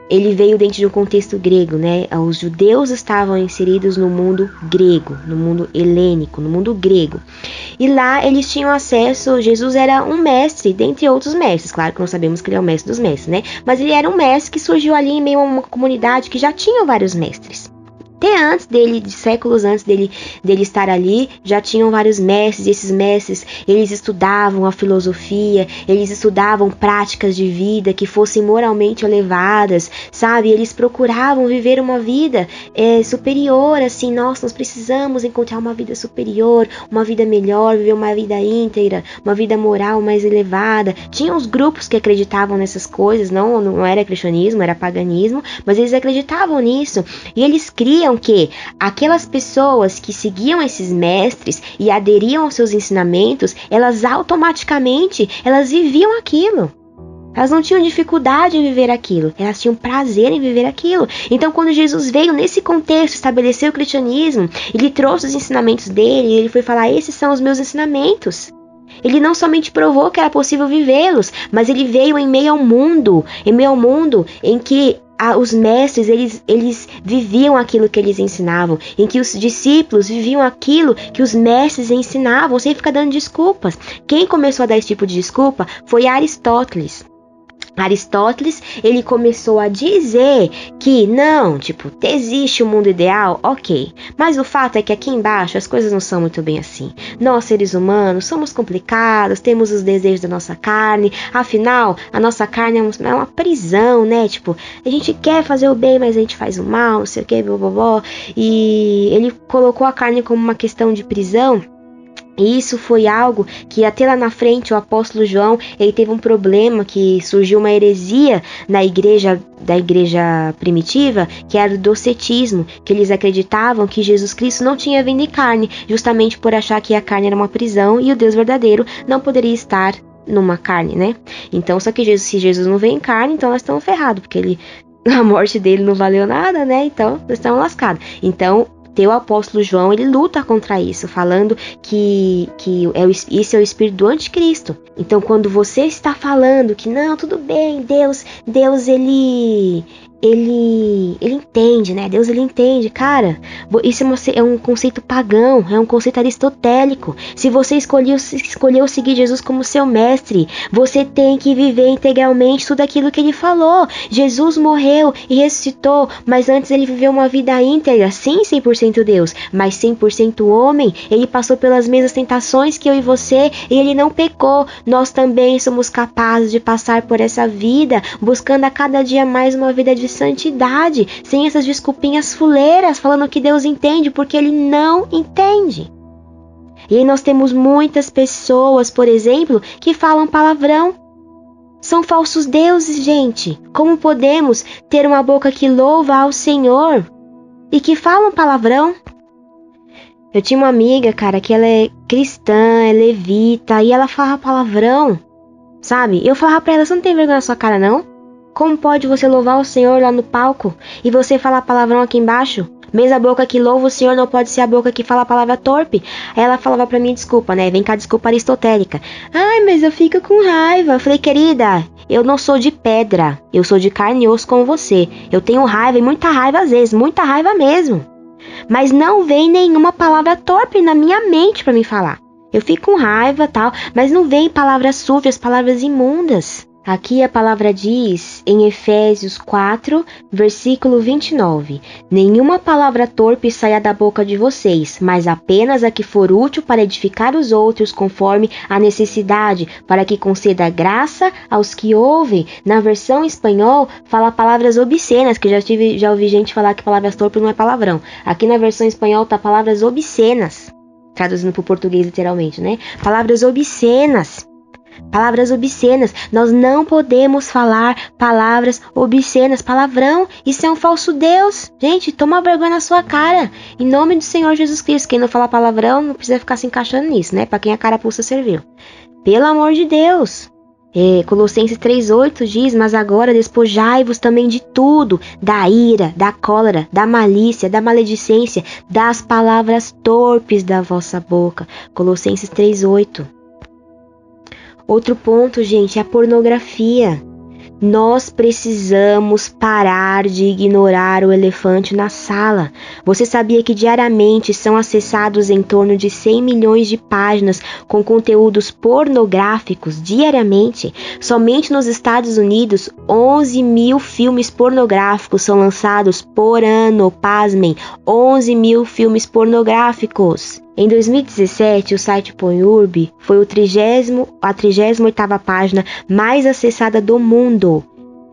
ele veio dentro de um contexto grego, né? Os judeus estavam inseridos no mundo grego, no mundo helênico, no mundo grego. E lá eles tinham acesso, Jesus era um mestre, dentre outros mestres. Claro que nós sabemos que ele é o mestre dos mestres, né? Mas ele era um mestre que surgiu ali em meio a uma comunidade que já tinha vários mestres. Até antes dele, de séculos antes dele estar ali, já tinham vários mestres, e esses mestres, eles estudavam a filosofia, eles estudavam práticas de vida que fossem moralmente elevadas, sabe? Eles procuravam viver uma vida superior, assim, nós precisamos encontrar uma vida superior, uma vida melhor, viver uma vida íntegra, uma vida moral mais elevada. Tinha os grupos que acreditavam nessas coisas, não era cristianismo, era paganismo, mas eles acreditavam nisso, e eles criam que aquelas pessoas que seguiam esses mestres e aderiam aos seus ensinamentos, elas automaticamente, elas viviam aquilo. Elas não tinham dificuldade em viver aquilo, elas tinham prazer em viver aquilo. Então, quando Jesus veio nesse contexto, estabeleceu o cristianismo, ele trouxe os ensinamentos dele, ele foi falar, esses são os meus ensinamentos. Ele não somente provou que era possível vivê-los, mas ele veio em meio ao mundo em que os mestres, eles viviam aquilo que eles ensinavam, em que os discípulos viviam aquilo que os mestres ensinavam, sem ficar dando desculpas. Quem começou a dar esse tipo de desculpa foi Aristóteles. Aristóteles, ele começou a dizer que não, existe o mundo ideal, ok, mas o fato é que aqui embaixo as coisas não são muito bem assim. Nós, seres humanos, somos complicados, temos os desejos da nossa carne, afinal, a nossa carne é uma prisão, né? A gente quer fazer o bem, mas a gente faz o mal, não sei o que, blá. E ele colocou a carne como uma questão de prisão. E isso foi algo que até lá na frente o apóstolo João, ele teve um problema, que surgiu uma heresia da igreja primitiva, que era o docetismo, que eles acreditavam que Jesus Cristo não tinha vindo em carne, justamente por achar que a carne era uma prisão e o Deus verdadeiro não poderia estar numa carne, né? Então, só que se Jesus não veio em carne, então nós estamos ferrados, porque a morte dele não valeu nada, né? Então, nós estamos lascados. Então, o apóstolo João, ele luta contra isso, falando que isso é o espírito do anticristo. Então, quando você está falando que não, tudo bem, Deus ele entende, né? Deus, ele entende. Cara, isso é um conceito pagão, é um conceito aristotélico. Se você escolheu seguir Jesus como seu mestre, você tem que viver integralmente tudo aquilo que ele falou. Jesus morreu e ressuscitou, mas antes ele viveu uma vida íntegra, sim, 100% Deus, mas 100% homem. Ele passou pelas mesmas tentações que eu e você, e ele não pecou. Nós também somos capazes de passar por essa vida, buscando a cada dia mais uma vida de santidade, sem essas desculpinhas fuleiras, falando que Deus entende, porque ele não entende. E aí nós temos muitas pessoas, por exemplo, que falam palavrão. São falsos deuses, gente. Como podemos ter uma boca que louva ao Senhor e que falam palavrão? Eu tinha uma amiga, cara, que ela é cristã, é levita, e ela falava palavrão, sabe? Eu falava pra ela, você não tem vergonha na sua cara, não? Como pode você louvar o Senhor lá no palco e você falar palavrão aqui embaixo? Mesma boca que louva o Senhor não pode ser a boca que fala a palavra torpe. Aí ela falava pra mim, desculpa, né? Vem cá, desculpa aristotélica. Ai, mas eu fico com raiva. Eu falei, querida, eu não sou de pedra. Eu sou de carne e osso como você. Eu tenho raiva e muita raiva às vezes, muita raiva mesmo. Mas não vem nenhuma palavra torpe na minha mente pra me falar. Eu fico com raiva e tal, mas não vem palavras sujas, palavras imundas. Aqui a palavra diz, em Efésios 4, versículo 29, nenhuma palavra torpe saia da boca de vocês, mas apenas a que for útil para edificar os outros conforme a necessidade, para que conceda graça aos que ouvem. Na versão em espanhol, fala palavras obscenas, que já ouvi gente falar que palavras torpes não é palavrão. Aqui na versão em espanhol tá palavras obscenas, traduzindo para o português literalmente, né? Palavras obscenas. Palavras obscenas, nós não podemos falar palavras obscenas, palavrão, isso é um falso Deus. Gente, toma vergonha na sua cara, em nome do Senhor Jesus Cristo. Quem não fala palavrão não precisa ficar se encaixando nisso, né? Para quem a carapuça serviu. Pelo amor de Deus. Colossenses 3,8 diz, mas agora despojai-vos também de tudo, da ira, da cólera, da malícia, da maledicência, das palavras torpes da vossa boca. Colossenses 3,8. Outro ponto, gente, é a pornografia. Nós precisamos parar de ignorar o elefante na sala. Você sabia que diariamente são acessados em torno de 100 milhões de páginas com conteúdos pornográficos diariamente? Somente nos Estados Unidos, 11 mil filmes pornográficos são lançados por ano. Pasmem, 11 mil filmes pornográficos. Em 2017, o site Pornhub foi a 38ª página mais acessada do mundo.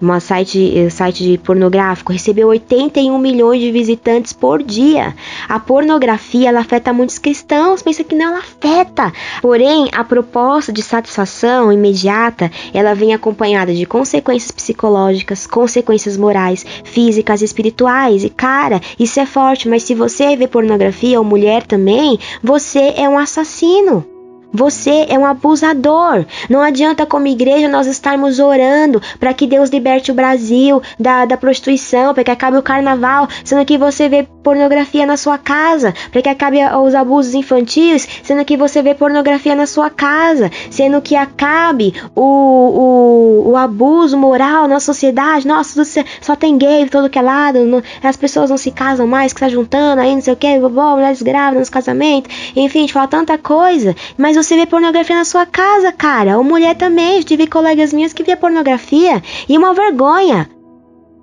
Um site pornográfico recebeu 81 milhões de visitantes por dia. A pornografia, ela afeta muitos cristãos, pensa que não, ela afeta. Porém, a proposta de satisfação imediata, ela vem acompanhada de consequências psicológicas, consequências morais, físicas e espirituais. E cara, isso é forte, mas se você vê pornografia, ou mulher também, você é um assassino. Você é um abusador. Não adianta como igreja nós estarmos orando para que Deus liberte o Brasil da prostituição, para que acabe o carnaval, sendo que você vê pornografia na sua casa, para que acabe os abusos infantis, sendo que você vê pornografia na sua casa, sendo que acabe o abuso moral na sociedade. Nossa, só tem gay de todo que é lado, as pessoas não se casam mais, que tá juntando aí, não sei o que, mulheres grávidas nos casamentos, enfim, a gente fala tanta coisa, mas você vê pornografia na sua casa, cara, ou mulher também. Eu tive colegas minhas que via pornografia e uma vergonha.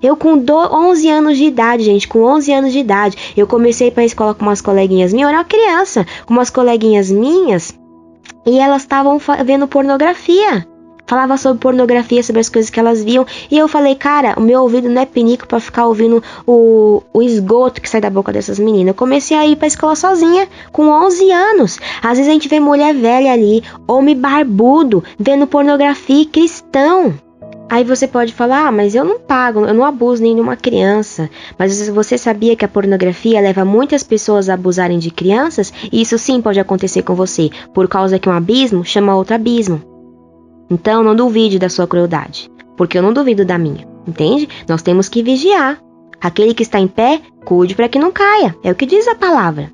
Eu com 11 anos de idade, gente, com 11 anos de idade, eu comecei para a escola com umas coleguinhas minhas, eu era uma criança, com umas coleguinhas minhas, e elas estavam vendo pornografia. Falava sobre pornografia, sobre as coisas que elas viam. E eu falei, cara, o meu ouvido não é pinico pra ficar ouvindo o esgoto que sai da boca dessas meninas. Eu comecei a ir pra escola sozinha, com 11 anos. Às vezes a gente vê mulher velha ali, homem barbudo, vendo pornografia, cristão. Aí você pode falar, mas eu não pago, eu não abuso nenhuma criança. Mas você sabia que a pornografia leva muitas pessoas a abusarem de crianças? E isso sim pode acontecer com você, por causa que um abismo chama outro abismo. Então, não duvide da sua crueldade, porque eu não duvido da minha, entende? Nós temos que vigiar. Aquele que está em pé, cuide para que não caia. É o que diz a palavra.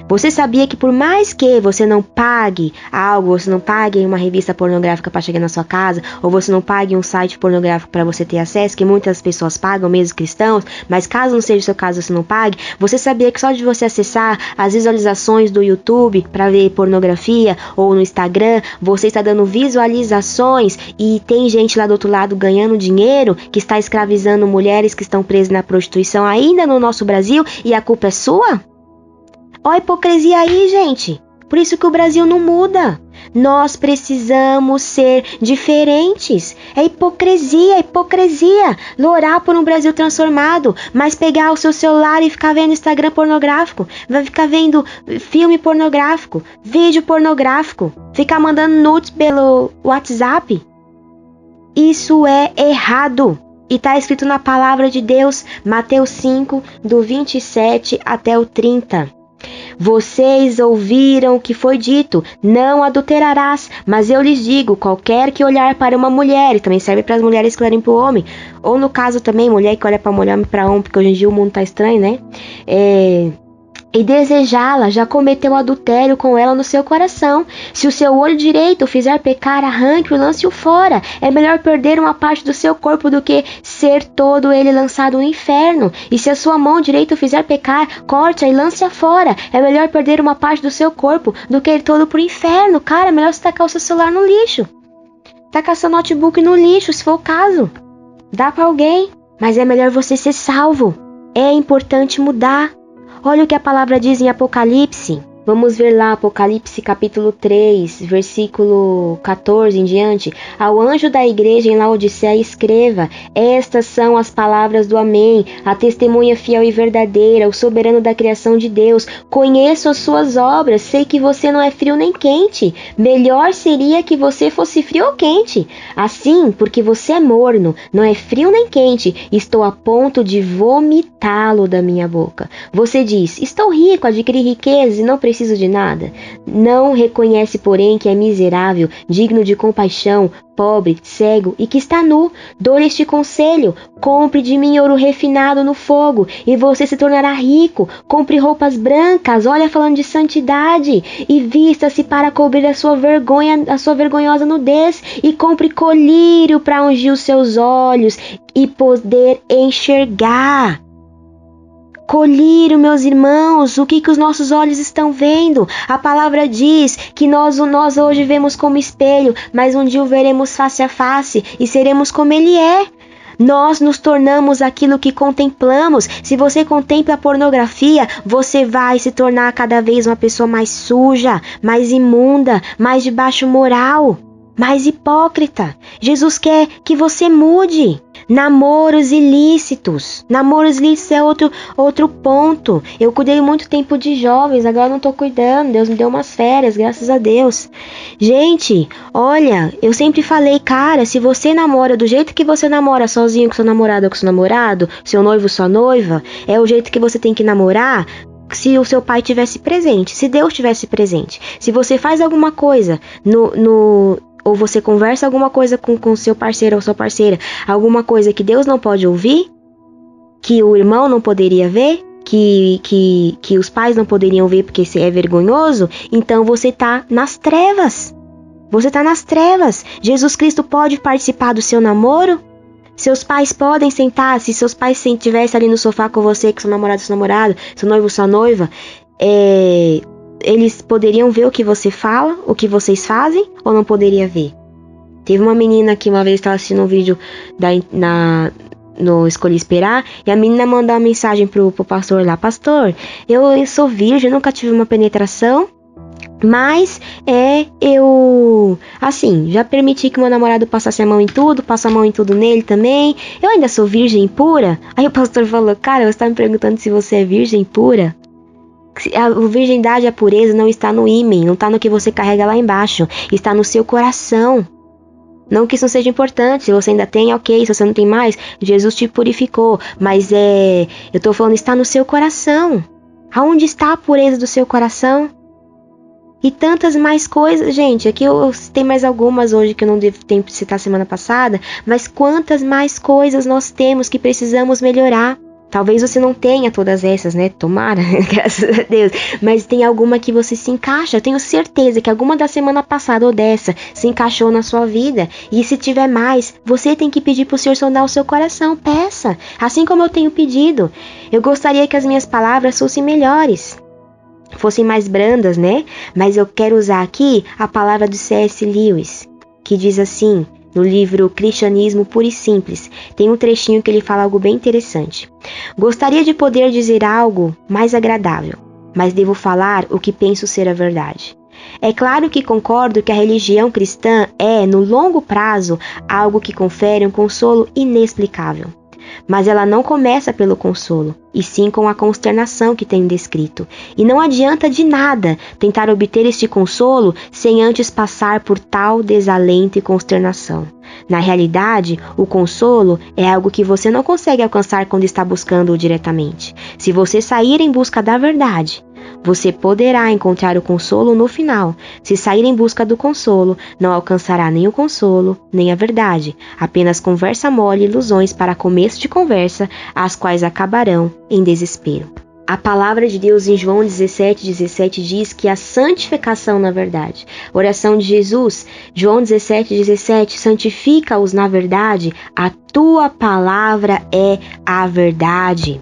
Você sabia que por mais que você não pague algo, você não pague uma revista pornográfica para chegar na sua casa, ou você não pague um site pornográfico para você ter acesso, que muitas pessoas pagam, mesmo cristãos, mas caso não seja o seu caso, você não pague, você sabia que só de você acessar as visualizações do YouTube para ver pornografia, ou no Instagram, você está dando visualizações e tem gente lá do outro lado ganhando dinheiro, que está escravizando mulheres que estão presas na prostituição ainda no nosso Brasil, e a culpa é sua? Olha a hipocrisia aí, gente. Por isso que o Brasil não muda. Nós precisamos ser diferentes. É hipocrisia, hipocrisia. Lourar por um Brasil transformado, mas pegar o seu celular e ficar vendo Instagram pornográfico, vai ficar vendo filme pornográfico, vídeo pornográfico, ficar mandando nudes pelo WhatsApp. Isso é errado. E está escrito na palavra de Deus, Mateus 5, do 27 até o 30. Vocês ouviram o que foi dito, não adulterarás, mas eu lhes digo, qualquer que olhar para uma mulher, e também serve para as mulheres que olharem para o homem, ou no caso também, mulher que olha para mulher, homem para homem, porque hoje em dia o mundo tá estranho, né? E desejá-la, já cometeu adultério com ela no seu coração. Se o seu olho direito o fizer pecar, arranque-o e lance-o fora. É melhor perder uma parte do seu corpo do que ser todo ele lançado no inferno. E se a sua mão direita o fizer pecar, corte-a e lance-a fora. É melhor perder uma parte do seu corpo do que ir todo pro inferno. Cara, é melhor você tacar o seu celular no lixo. Taca seu notebook no lixo, se for o caso. Dá pra alguém, mas é melhor você ser salvo. É importante mudar. Olha o que a palavra diz em Apocalipse. Vamos ver lá, Apocalipse capítulo 3, versículo 14 em diante. Ao anjo da igreja em Laodiceia escreva: estas são as palavras do Amém, a testemunha fiel e verdadeira, o soberano da criação de Deus. Conheço as suas obras, sei que você não é frio nem quente. Melhor seria que você fosse frio ou quente. Assim, porque você é morno, não é frio nem quente, estou a ponto de vomitá-lo da minha boca. Você diz: estou rico, adquiri riquezas e não preciso de nada. Não reconhece, porém, que é miserável, digno de compaixão, pobre, cego e que está nu. Dou-lhe este conselho: compre de mim ouro refinado no fogo e você se tornará rico. Compre roupas brancas, olha, falando de santidade, e vista-se para cobrir a sua vergonha, a sua vergonhosa nudez, e compre colírio para ungir os seus olhos e poder enxergar. Colírio, meus irmãos, o que os nossos olhos estão vendo? A palavra diz que nós hoje vemos como espelho, mas um dia o veremos face a face e seremos como ele é. Nós nos tornamos aquilo que contemplamos. Se você contempla a pornografia, você vai se tornar cada vez uma pessoa mais suja, mais imunda, mais de baixo moral, mais hipócrita. Jesus quer que você mude. Namoros ilícitos. Namoros ilícitos é outro ponto. Eu cuidei muito tempo de jovens, agora não tô cuidando. Deus me deu umas férias, graças a Deus. Gente, olha, eu sempre falei, cara, se você namora do jeito que você namora sozinho com seu namorado ou com seu namorado, seu noivo, sua noiva, é o jeito que você tem que namorar. Se o seu pai tivesse presente, se Deus tivesse presente, se você faz alguma coisa ou você conversa alguma coisa com seu parceiro ou sua parceira, alguma coisa que Deus não pode ouvir, que o irmão não poderia ver, que os pais não poderiam ver porque é vergonhoso, então você está nas trevas. Você está nas trevas. Jesus Cristo pode participar do seu namoro? Seus pais podem sentar, se seus pais estivessem ali no sofá com você, com seu namorado, seu noivo, sua noiva, eles poderiam ver o que você fala, o que vocês fazem, ou não poderia ver? Teve uma menina que uma vez estava assistindo um vídeo no Escolhi Esperar, e a menina mandou uma mensagem pro pastor lá: pastor, eu sou virgem, nunca tive uma penetração, mas eu, assim, já permiti que meu namorado passasse a mão em tudo, passo a mão em tudo nele também, eu ainda sou virgem pura? Aí o pastor falou: cara, você está me perguntando se você é virgem pura? A virgindade, a pureza não está no ímen, não está no que você carrega lá embaixo, está no seu coração. Não que isso não seja importante, se você ainda tem, ok, se você não tem mais, Jesus te purificou, mas eu estou falando, está no seu coração. Aonde está a pureza do seu coração? E tantas mais coisas, gente, aqui eu citei mais algumas hoje que eu não devo tempo de citar semana passada, mas quantas mais coisas nós temos que precisamos melhorar. Talvez você não tenha todas essas, né? Tomara, graças a Deus. Mas tem alguma que você se encaixa. Eu tenho certeza que alguma da semana passada ou dessa se encaixou na sua vida. E se tiver mais, você tem que pedir pro Senhor sondar o seu coração. Peça. Assim como eu tenho pedido. Eu gostaria que as minhas palavras fossem melhores. Fossem mais brandas, né? Mas eu quero usar aqui a palavra do C.S. Lewis, que diz assim, no livro Cristianismo Puro e Simples, tem um trechinho que ele fala algo bem interessante. Gostaria de poder dizer algo mais agradável, mas devo falar o que penso ser a verdade. É claro que concordo que a religião cristã é, no longo prazo, algo que confere um consolo inexplicável. Mas ela não começa pelo consolo, e sim com a consternação que tenho descrito. E não adianta de nada tentar obter este consolo sem antes passar por tal desalento e consternação. Na realidade, o consolo é algo que você não consegue alcançar quando está buscando-o diretamente. Se você sair em busca da verdade, você poderá encontrar o consolo no final. Se sair em busca do consolo, não alcançará nem o consolo, nem a verdade. Apenas conversa mole e ilusões para começo de conversa, as quais acabarão em desespero. A palavra de Deus em João 17:17 diz que a santificação na verdade. Oração de Jesus, João 17:17, santifica-os na verdade, a tua palavra é a verdade.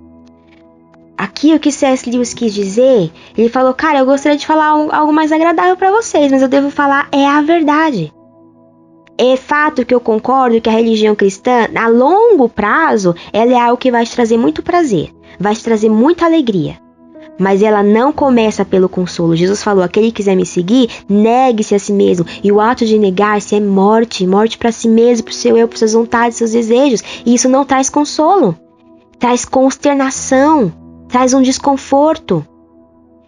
Aqui o que C.S. Lewis quis dizer, ele falou, cara, eu gostaria de falar algo mais agradável para vocês, mas eu devo falar a verdade. É fato que eu concordo que a religião cristã, a longo prazo, ela é algo que vai te trazer muito prazer, vai te trazer muita alegria. Mas ela não começa pelo consolo. Jesus falou, aquele que quiser me seguir, negue-se a si mesmo. E o ato de negar-se é morte, morte para si mesmo, para o seu eu, para suas vontades, seus desejos. E isso não traz consolo, traz consternação, traz um desconforto.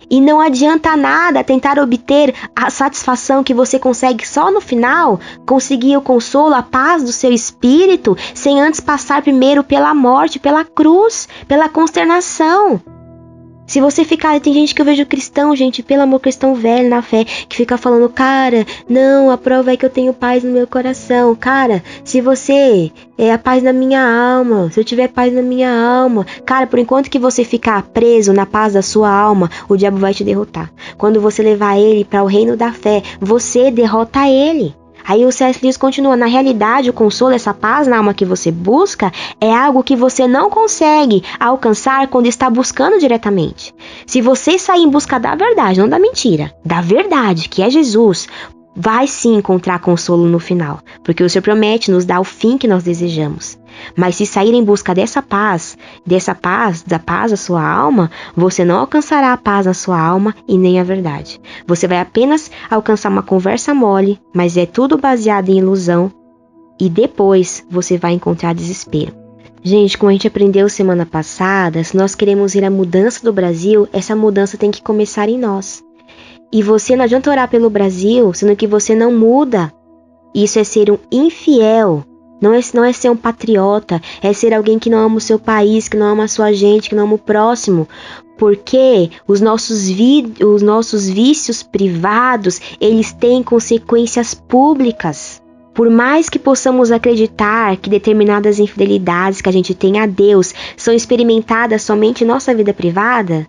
E não adianta nada tentar obter a satisfação que você consegue só no final, conseguir o consolo, a paz do seu espírito, sem antes passar primeiro pela morte, pela cruz, pela consternação. Se você ficar, tem gente que eu vejo cristão, gente, pelo amor, cristão velho na fé, que fica falando, cara, não, a prova é que eu tenho paz no meu coração. Cara, se você é a paz na minha alma, se eu tiver paz na minha alma, cara, por enquanto que você ficar preso na paz da sua alma, o diabo vai te derrotar. Quando você levar ele para o reino da fé, você derrota ele. Aí o C.S. Lewis continua, na realidade o consolo, essa paz na alma que você busca, é algo que você não consegue alcançar quando está buscando diretamente. Se você sair em busca da verdade, não da mentira, da verdade, que é Jesus, vai sim encontrar consolo no final, porque o Senhor promete nos dar o fim que nós desejamos. Mas se sair em busca dessa paz, da paz da sua alma, você não alcançará a paz na sua alma e nem a verdade. Você vai apenas alcançar uma conversa mole, mas é tudo baseado em ilusão, e depois você vai encontrar desespero. Gente, como a gente aprendeu semana passada, se nós queremos ver a mudança do Brasil, essa mudança tem que começar em nós. E você não adianta orar pelo Brasil, sendo que você não muda. Isso é ser um infiel. Não é ser um patriota, é ser alguém que não ama o seu país, que não ama a sua gente, que não ama o próximo. Porque os nossos vícios privados, eles têm consequências públicas. Por mais que possamos acreditar que determinadas infidelidades que a gente tem a Deus são experimentadas somente em nossa vida privada,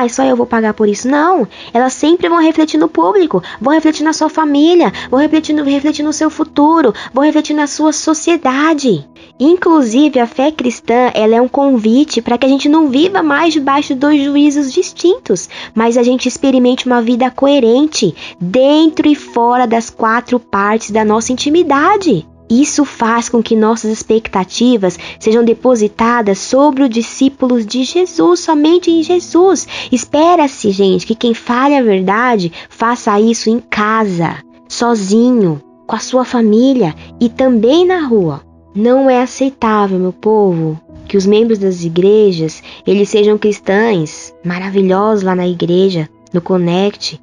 só eu vou pagar por isso. Não, elas sempre vão refletir no público, vão refletir na sua família, vão refletir no seu futuro, vão refletir na sua sociedade. Inclusive, a fé cristã, ela é um convite para que a gente não viva mais debaixo de dois juízos distintos, mas a gente experimente uma vida coerente, dentro e fora das 4 partes da nossa intimidade. Isso faz com que nossas expectativas sejam depositadas sobre os discípulos de Jesus, somente em Jesus. Espera-se, gente, que quem fale a verdade faça isso em casa, sozinho, com a sua família e também na rua. Não é aceitável, meu povo, que os membros das igrejas, eles sejam cristãos maravilhosos lá na igreja, no Connect,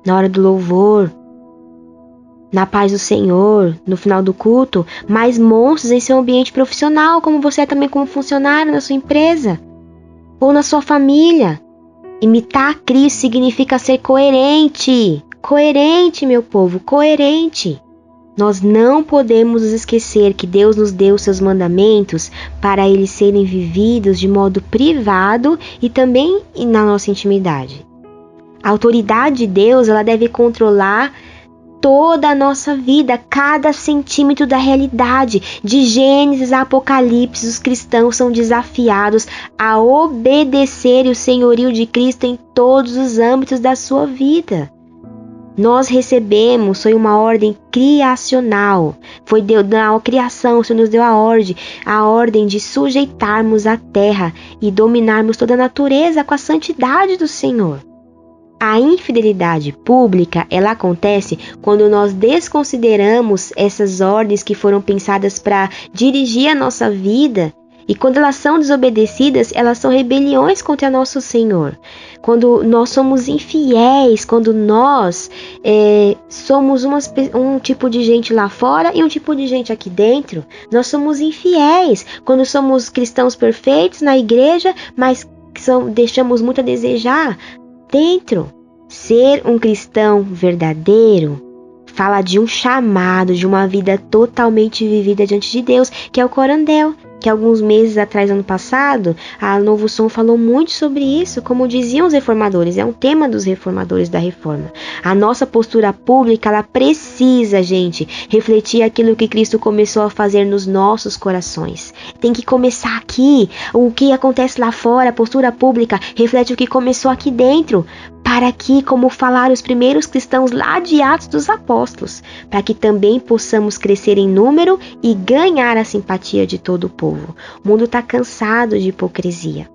na hora do louvor, na paz do Senhor, no final do culto, mas monstros em seu ambiente profissional, como você é também como funcionário na sua empresa ou na sua família. Imitar Cristo significa ser coerente. Coerente, meu povo, coerente. Nós não podemos nos esquecer que Deus nos deu os seus mandamentos para eles serem vividos de modo privado e também na nossa intimidade. A autoridade de Deus, ela deve controlar toda a nossa vida, cada centímetro da realidade. De Gênesis a Apocalipse, os cristãos são desafiados a obedecer o senhorio de Cristo em todos os âmbitos da sua vida. Nós recebemos, foi uma ordem criacional, foi na criação, o Senhor nos deu a ordem de sujeitarmos a terra e dominarmos toda a natureza com a santidade do Senhor. A infidelidade pública, ela acontece quando nós desconsideramos essas ordens que foram pensadas para dirigir a nossa vida, e quando elas são desobedecidas, elas são rebeliões contra nosso Senhor. Quando nós somos infiéis, quando nós somos um tipo de gente lá fora e um tipo de gente aqui dentro, nós somos infiéis. Quando somos cristãos perfeitos na igreja, mas deixamos muito a desejar dentro. Ser um cristão verdadeiro fala de um chamado, de uma vida totalmente vivida diante de Deus, que é o corandel, que alguns meses atrás, ano passado, a Novo Som falou muito sobre isso, como diziam os reformadores, é um tema dos reformadores da Reforma. A nossa postura pública, ela precisa, gente, refletir aquilo que Cristo começou a fazer nos nossos corações. Tem que começar aqui. O que acontece lá fora, a postura pública, reflete o que começou aqui dentro. para que, como falaram os primeiros cristãos lá de Atos dos Apóstolos, para que também possamos crescer em número e ganhar a simpatia de todo o povo. O mundo está cansado de hipocrisia.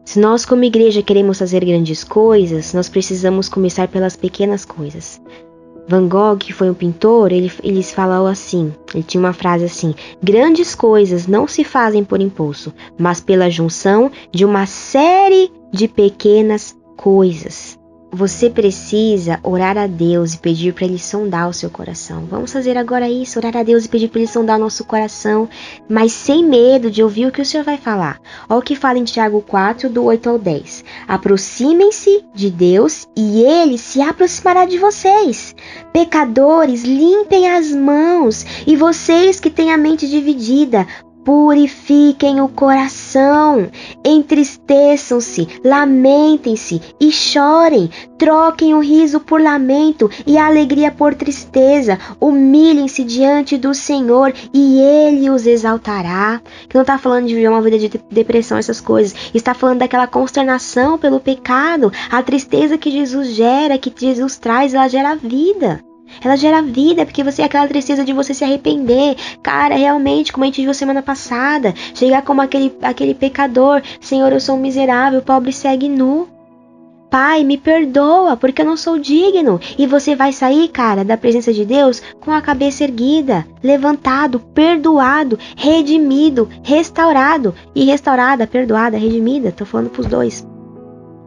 Se nós como igreja queremos fazer grandes coisas, nós precisamos começar pelas pequenas coisas. Van Gogh, que foi um pintor, ele falou assim, ele tinha uma frase assim: grandes coisas não se fazem por impulso, mas pela junção de uma série de pequenas coisas. Você precisa orar a Deus e pedir para Ele sondar o seu coração. Vamos fazer agora isso, orar a Deus e pedir para Ele sondar o nosso coração, mas sem medo de ouvir o que o Senhor vai falar. Olha o que fala em Tiago 4, do 8 ao 10. Aproximem-se de Deus e Ele se aproximará de vocês. Pecadores, limpem as mãos, e vocês que têm a mente dividida, purifiquem o coração, entristeçam-se, lamentem-se e chorem, troquem o riso por lamento e a alegria por tristeza, humilhem-se diante do Senhor e Ele os exaltará. Que não está falando de viver uma vida de depressão, essas coisas, está falando daquela consternação pelo pecado, a tristeza que Jesus gera, que Jesus traz, ela gera vida. Ela gera vida, porque você é aquela tristeza de você se arrepender. Cara, realmente, como a gente viu semana passada, chegar como aquele pecador: Senhor, eu sou um miserável, pobre, cego e nu. Pai, me perdoa, porque eu não sou digno. E você vai sair, cara, da presença de Deus com a cabeça erguida, levantado, perdoado, redimido, restaurado. E restaurada, perdoada, redimida. Tô falando pros dois.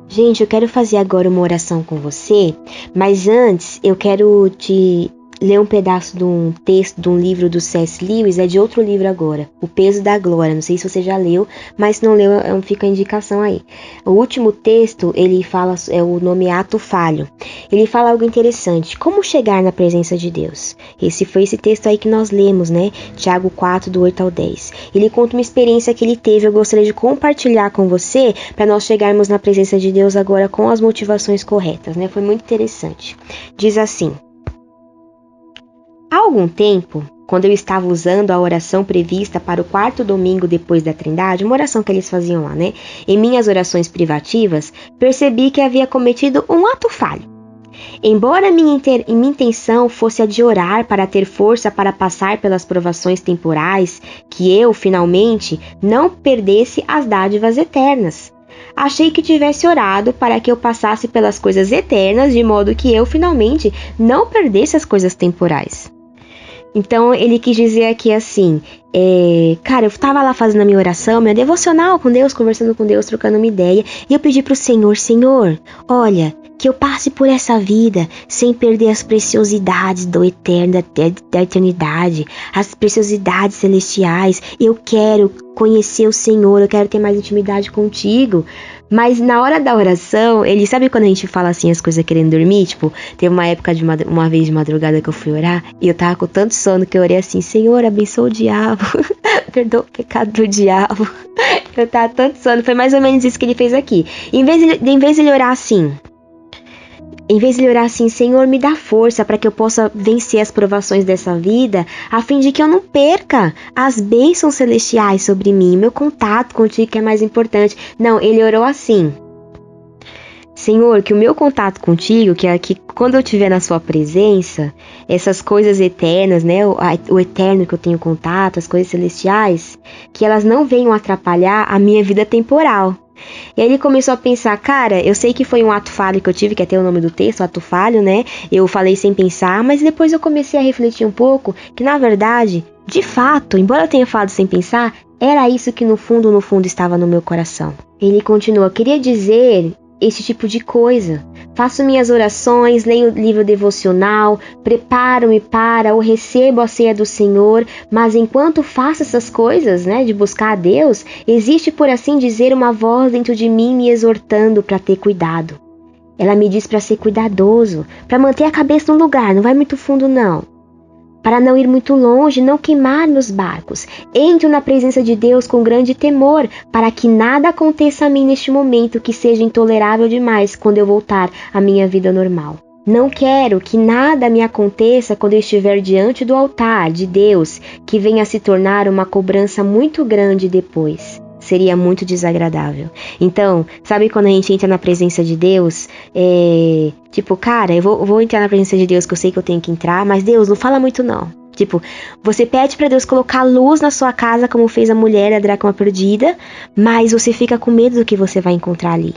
Gente, eu quero fazer agora uma oração com você, mas antes eu quero te ler um pedaço de um texto de um livro do C.S. Lewis, é de outro livro agora, O Peso da Glória. Não sei se você já leu, mas se não leu, fica a indicação aí. O último texto, ele fala, o nome é Ato Falho. Ele fala algo interessante: como chegar na presença de Deus. Esse foi esse texto aí que nós lemos, né? Tiago 4, do 8 ao 10. Ele conta uma experiência que ele teve, eu gostaria de compartilhar com você, para nós chegarmos na presença de Deus agora com as motivações corretas, né? Foi muito interessante. Diz assim: há algum tempo, quando eu estava usando a oração prevista para o 4º domingo depois da Trindade, uma oração que eles faziam lá, né? Em minhas orações privativas, percebi que havia cometido um ato falho. Embora minha intenção fosse a de orar para ter força para passar pelas provações temporais, que eu, finalmente, não perdesse as dádivas eternas. Achei que tivesse orado para que eu passasse pelas coisas eternas, de modo que eu, finalmente, não perdesse as coisas temporais. Então, ele quis dizer aqui assim, cara, eu estava lá fazendo a minha oração, minha devocional com Deus, conversando com Deus, trocando uma ideia, e eu pedi para o Senhor, olha, que eu passe por essa vida sem perder as preciosidades do eterno, da eternidade, as preciosidades celestiais. Eu quero conhecer o Senhor, eu quero ter mais intimidade contigo. Mas na hora da oração, ele sabe quando a gente fala assim as coisas querendo dormir? Tipo, teve uma época uma vez de madrugada que eu fui orar e eu tava com tanto sono que eu orei assim: Senhor, abençoa o diabo, perdoa o pecado do diabo. Eu tava tanto sono, foi mais ou menos isso que ele fez aqui. Em vez de ele orar assim, Senhor, me dá força para que eu possa vencer as provações dessa vida, a fim de que eu não perca as bênçãos celestiais sobre mim, meu contato contigo que é mais importante. Não, ele orou assim: Senhor, que o meu contato contigo, que é que quando eu estiver na sua presença, essas coisas eternas, né, o eterno que eu tenho contato, as coisas celestiais, que elas não venham atrapalhar a minha vida temporal. E aí ele começou a pensar: cara, eu sei que foi um ato falho que eu tive, que é até o nome do texto, ato falho, né? Eu falei sem pensar, mas depois eu comecei a refletir um pouco, que na verdade, de fato, embora eu tenha falado sem pensar, era isso que no fundo estava no meu coração. Ele continua: queria dizer esse tipo de coisa. Faço minhas orações, leio o livro devocional, preparo-me para ou recebo a ceia do Senhor, mas enquanto faço essas coisas, né, de buscar a Deus, existe, por assim dizer, uma voz dentro de mim me exortando para ter cuidado. Ela me diz para ser cuidadoso, para manter a cabeça no lugar, não vai muito fundo não. Para não ir muito longe, não queimar nos barcos. Entro na presença de Deus com grande temor, para que nada aconteça a mim neste momento que seja intolerável demais quando eu voltar à minha vida normal. Não quero que nada me aconteça quando eu estiver diante do altar de Deus, que venha a se tornar uma cobrança muito grande depois. seria muito desagradável. Então, sabe quando a gente entra na presença de Deus, tipo, cara, eu vou entrar na presença de Deus que eu sei que eu tenho que entrar, mas Deus, não fala muito não. Tipo, você pede pra Deus colocar luz na sua casa, como fez a mulher, a dracma perdida, mas você fica com medo do que você vai encontrar ali.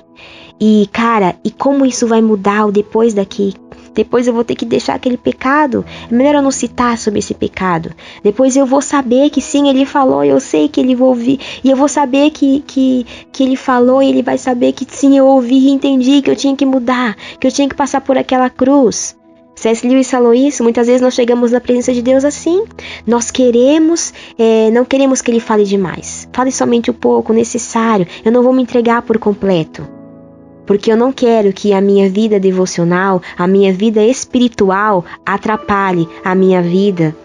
E, cara, e como isso vai mudar depois daqui? Depois eu vou ter que deixar aquele pecado. É melhor eu não citar sobre esse pecado. Depois eu vou saber que sim, ele falou, eu sei que ele vai ouvir. E eu vou saber que ele falou e ele vai saber que sim, eu ouvi e entendi que eu tinha que mudar, que eu tinha que passar por aquela cruz. C.S. Lewis falou isso. Muitas vezes nós chegamos na presença de Deus assim. Nós queremos, não queremos que ele fale demais. Fale somente o pouco necessário. Eu não vou me entregar por completo. Porque eu não quero que a minha vida devocional, a minha vida espiritual atrapalhe a minha vida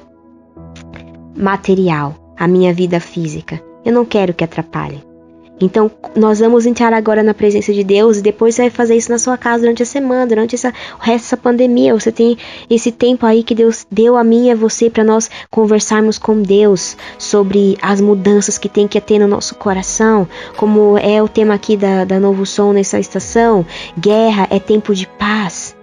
material, a minha vida física. Eu não quero que atrapalhe. Então, nós vamos entrar agora na presença de Deus e depois você vai fazer isso na sua casa durante a semana, durante o resto dessa pandemia. Você tem esse tempo aí que Deus deu a mim e a você para nós conversarmos com Deus sobre as mudanças que tem que ter no nosso coração, como é o tema aqui da Novo Som nessa estação. Guerra é tempo de paz.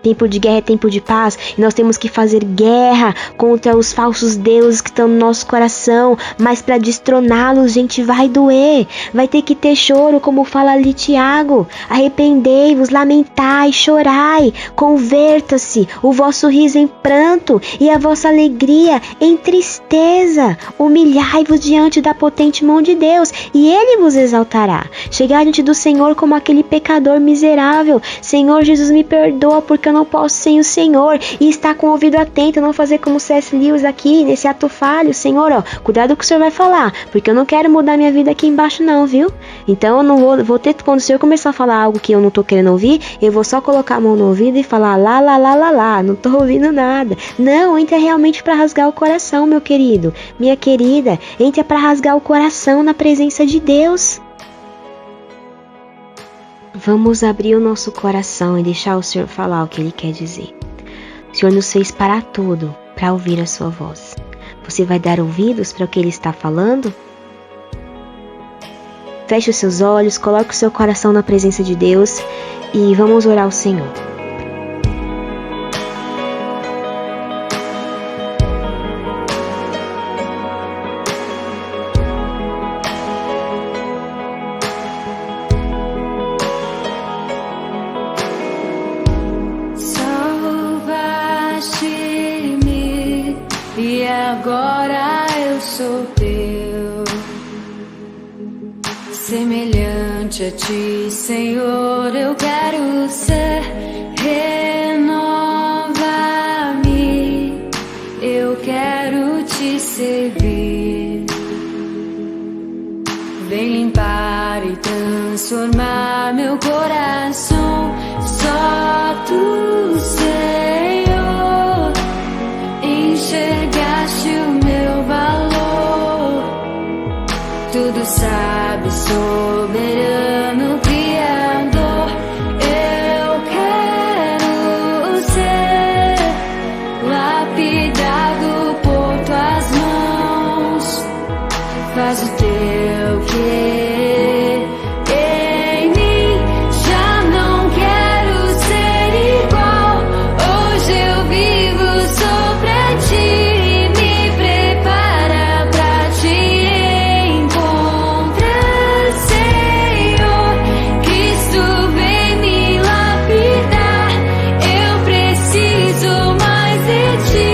Tempo de guerra é tempo de paz, e nós temos que fazer guerra contra os falsos deuses que estão no nosso coração, mas para destroná-los, gente, vai doer, vai ter que ter choro, como fala ali Tiago. Arrependei-vos, lamentai, chorai, converta-se o vosso riso em pranto e a vossa alegria em tristeza. Humilhai-vos diante da potente mão de Deus, e ele vos exaltará. Chegai diante do Senhor como aquele pecador miserável. Senhor Jesus, me perdoa, porque eu não posso sem o Senhor, e estar com o ouvido atento, não fazer como C.S. Lewis aqui, nesse ato falho. Senhor, ó, cuidado com o que o Senhor vai falar, porque eu não quero mudar minha vida aqui embaixo não, viu? Então eu não vou ter, quando o Senhor começar a falar algo que eu não tô querendo ouvir, eu vou só colocar a mão no ouvido e falar lá, não tô ouvindo nada. Não, entra realmente para rasgar o coração, meu querido, minha querida, entra para rasgar o coração na presença de Deus. Vamos abrir o nosso coração e deixar o Senhor falar o que Ele quer dizer. O Senhor nos fez parar tudo para ouvir a sua voz. Você vai dar ouvidos para o que Ele está falando? Feche os seus olhos, coloque o seu coração na presença de Deus e vamos orar ao Senhor. E agora eu sou teu, semelhante a ti, Senhor, eu quero ser. Renova-me, eu quero te servir. Vem limpar e transformar meu coração. Só tu, Senhor, enxergaste o meu valor. Tudo sabe, soberano, Criador. Eu quero ser lapidado por tuas mãos. Faz o teu querer em mim. Já não quero ser igual. Hoje eu vivo só pra ti. Me prepara pra te encontrar, Senhor. Cristo vem me lapidar. Eu preciso mais de ti.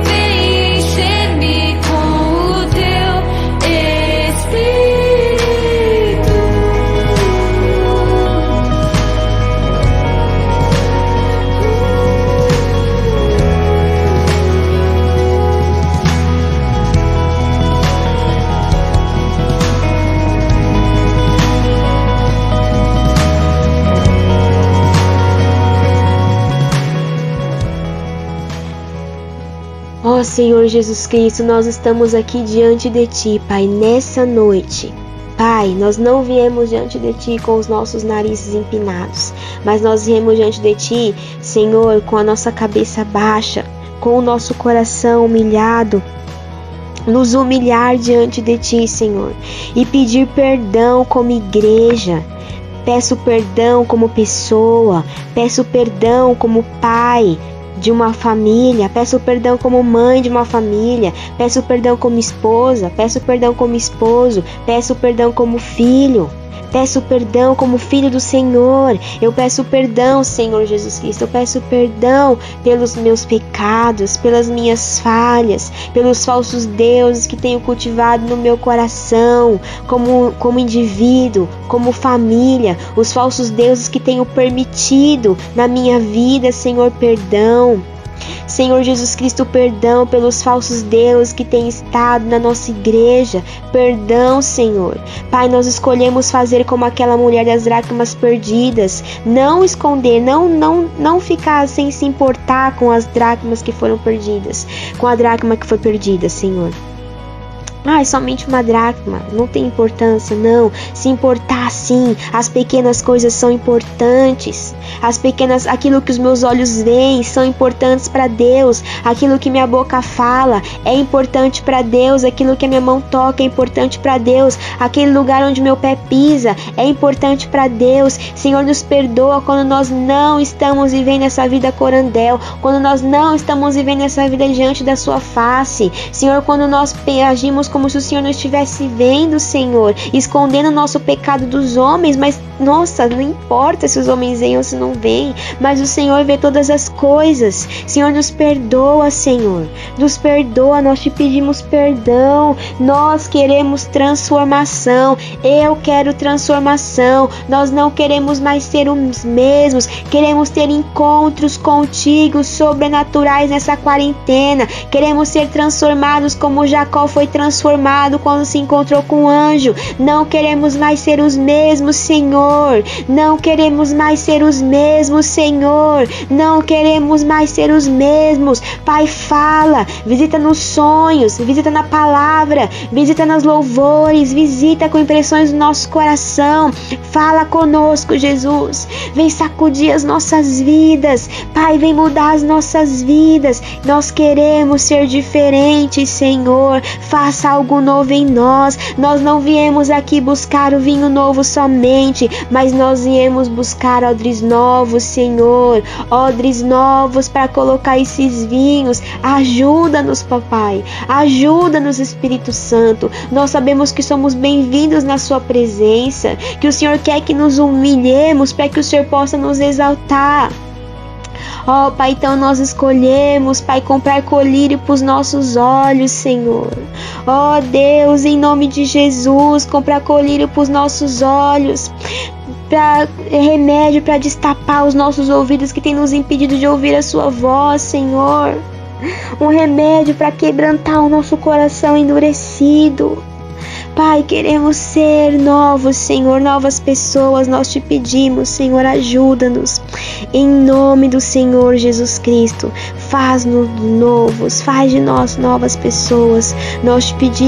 Vem encher-me com o teu Espírito. Ó Senhor Jesus Cristo, nós estamos aqui diante de Ti, Pai, nessa noite. Pai, nós não viemos diante de Ti com os nossos narizes empinados, mas nós viemos diante de Ti, Senhor, com a nossa cabeça baixa, com o nosso coração humilhado, nos humilhar diante de Ti, Senhor, e pedir perdão como igreja. Peço perdão como pessoa, peço perdão como pai de uma família, peço perdão como mãe de uma família, peço perdão como esposa, peço perdão como esposo, peço perdão como filho. Peço perdão como filho do Senhor. Eu peço perdão, Senhor Jesus Cristo. Eu peço perdão pelos meus pecados, pelas minhas falhas, pelos falsos deuses que tenho cultivado no meu coração, como indivíduo, como família, os falsos deuses que tenho permitido na minha vida, Senhor, perdão. Senhor Jesus Cristo, perdão pelos falsos deuses que têm estado na nossa igreja. Perdão, Senhor. Pai, nós escolhemos fazer como aquela mulher das dracmas perdidas. Não esconder, não ficar sem se importar com as dracmas que foram perdidas. Com a dracma que foi perdida, Senhor. É somente uma dracma, não tem importância, não. Se importar, sim, as pequenas coisas são importantes. Aquilo que os meus olhos veem são importantes para Deus. Aquilo que minha boca fala é importante para Deus. Aquilo que a minha mão toca é importante para Deus. Aquele lugar onde meu pé pisa é importante para Deus. Senhor, nos perdoa quando nós não estamos vivendo essa vida corandel, quando nós não estamos vivendo essa vida diante da sua face. Senhor, quando nós agimos como se o Senhor não estivesse vendo, Senhor, escondendo o nosso pecado dos homens, mas nossa, não importa se os homens veem ou se não veem, mas o Senhor vê todas as coisas. Senhor, nos perdoa, Senhor, nos perdoa, nós te pedimos perdão, nós queremos transformação, eu quero transformação, nós não queremos mais ser os mesmos, queremos ter encontros contigo sobrenaturais nessa quarentena, queremos ser transformados como Jacó foi transformado quando se encontrou com o anjo. Não queremos mais ser os mesmos, Senhor. Não queremos mais ser os mesmos, Senhor. Não queremos mais ser os mesmos. Pai, fala, visita nos sonhos, visita na palavra, visita nas louvores, visita com impressões do nosso coração. Fala conosco, Jesus. Vem sacudir as nossas vidas. Pai, vem mudar as nossas vidas. Nós queremos ser diferentes, Senhor. Faça algo novo em nós. Nós não viemos aqui buscar o vinho novo somente, mas nós viemos buscar odres novos, Senhor. Odres novos para colocar esses vinhos. Ajuda-nos, papai. Ajuda-nos, Espírito Santo. Nós sabemos que somos bem-vindos na sua presença, que o Senhor quer que nos humilhemos para que o Senhor possa nos exaltar. Pai, então nós escolhemos, Pai, comprar colírio para os nossos olhos, Senhor. Deus, em nome de Jesus, comprar colírio para os nossos olhos, para remédio para destapar os nossos ouvidos que tem nos impedido de ouvir a sua voz, Senhor. Um remédio para quebrantar o nosso coração endurecido. Pai, queremos ser novos, Senhor, novas pessoas. Nós te pedimos, Senhor, ajuda-nos. Em nome do Senhor Jesus Cristo, faz-nos novos, faz de nós novas pessoas. Nós te pedimos.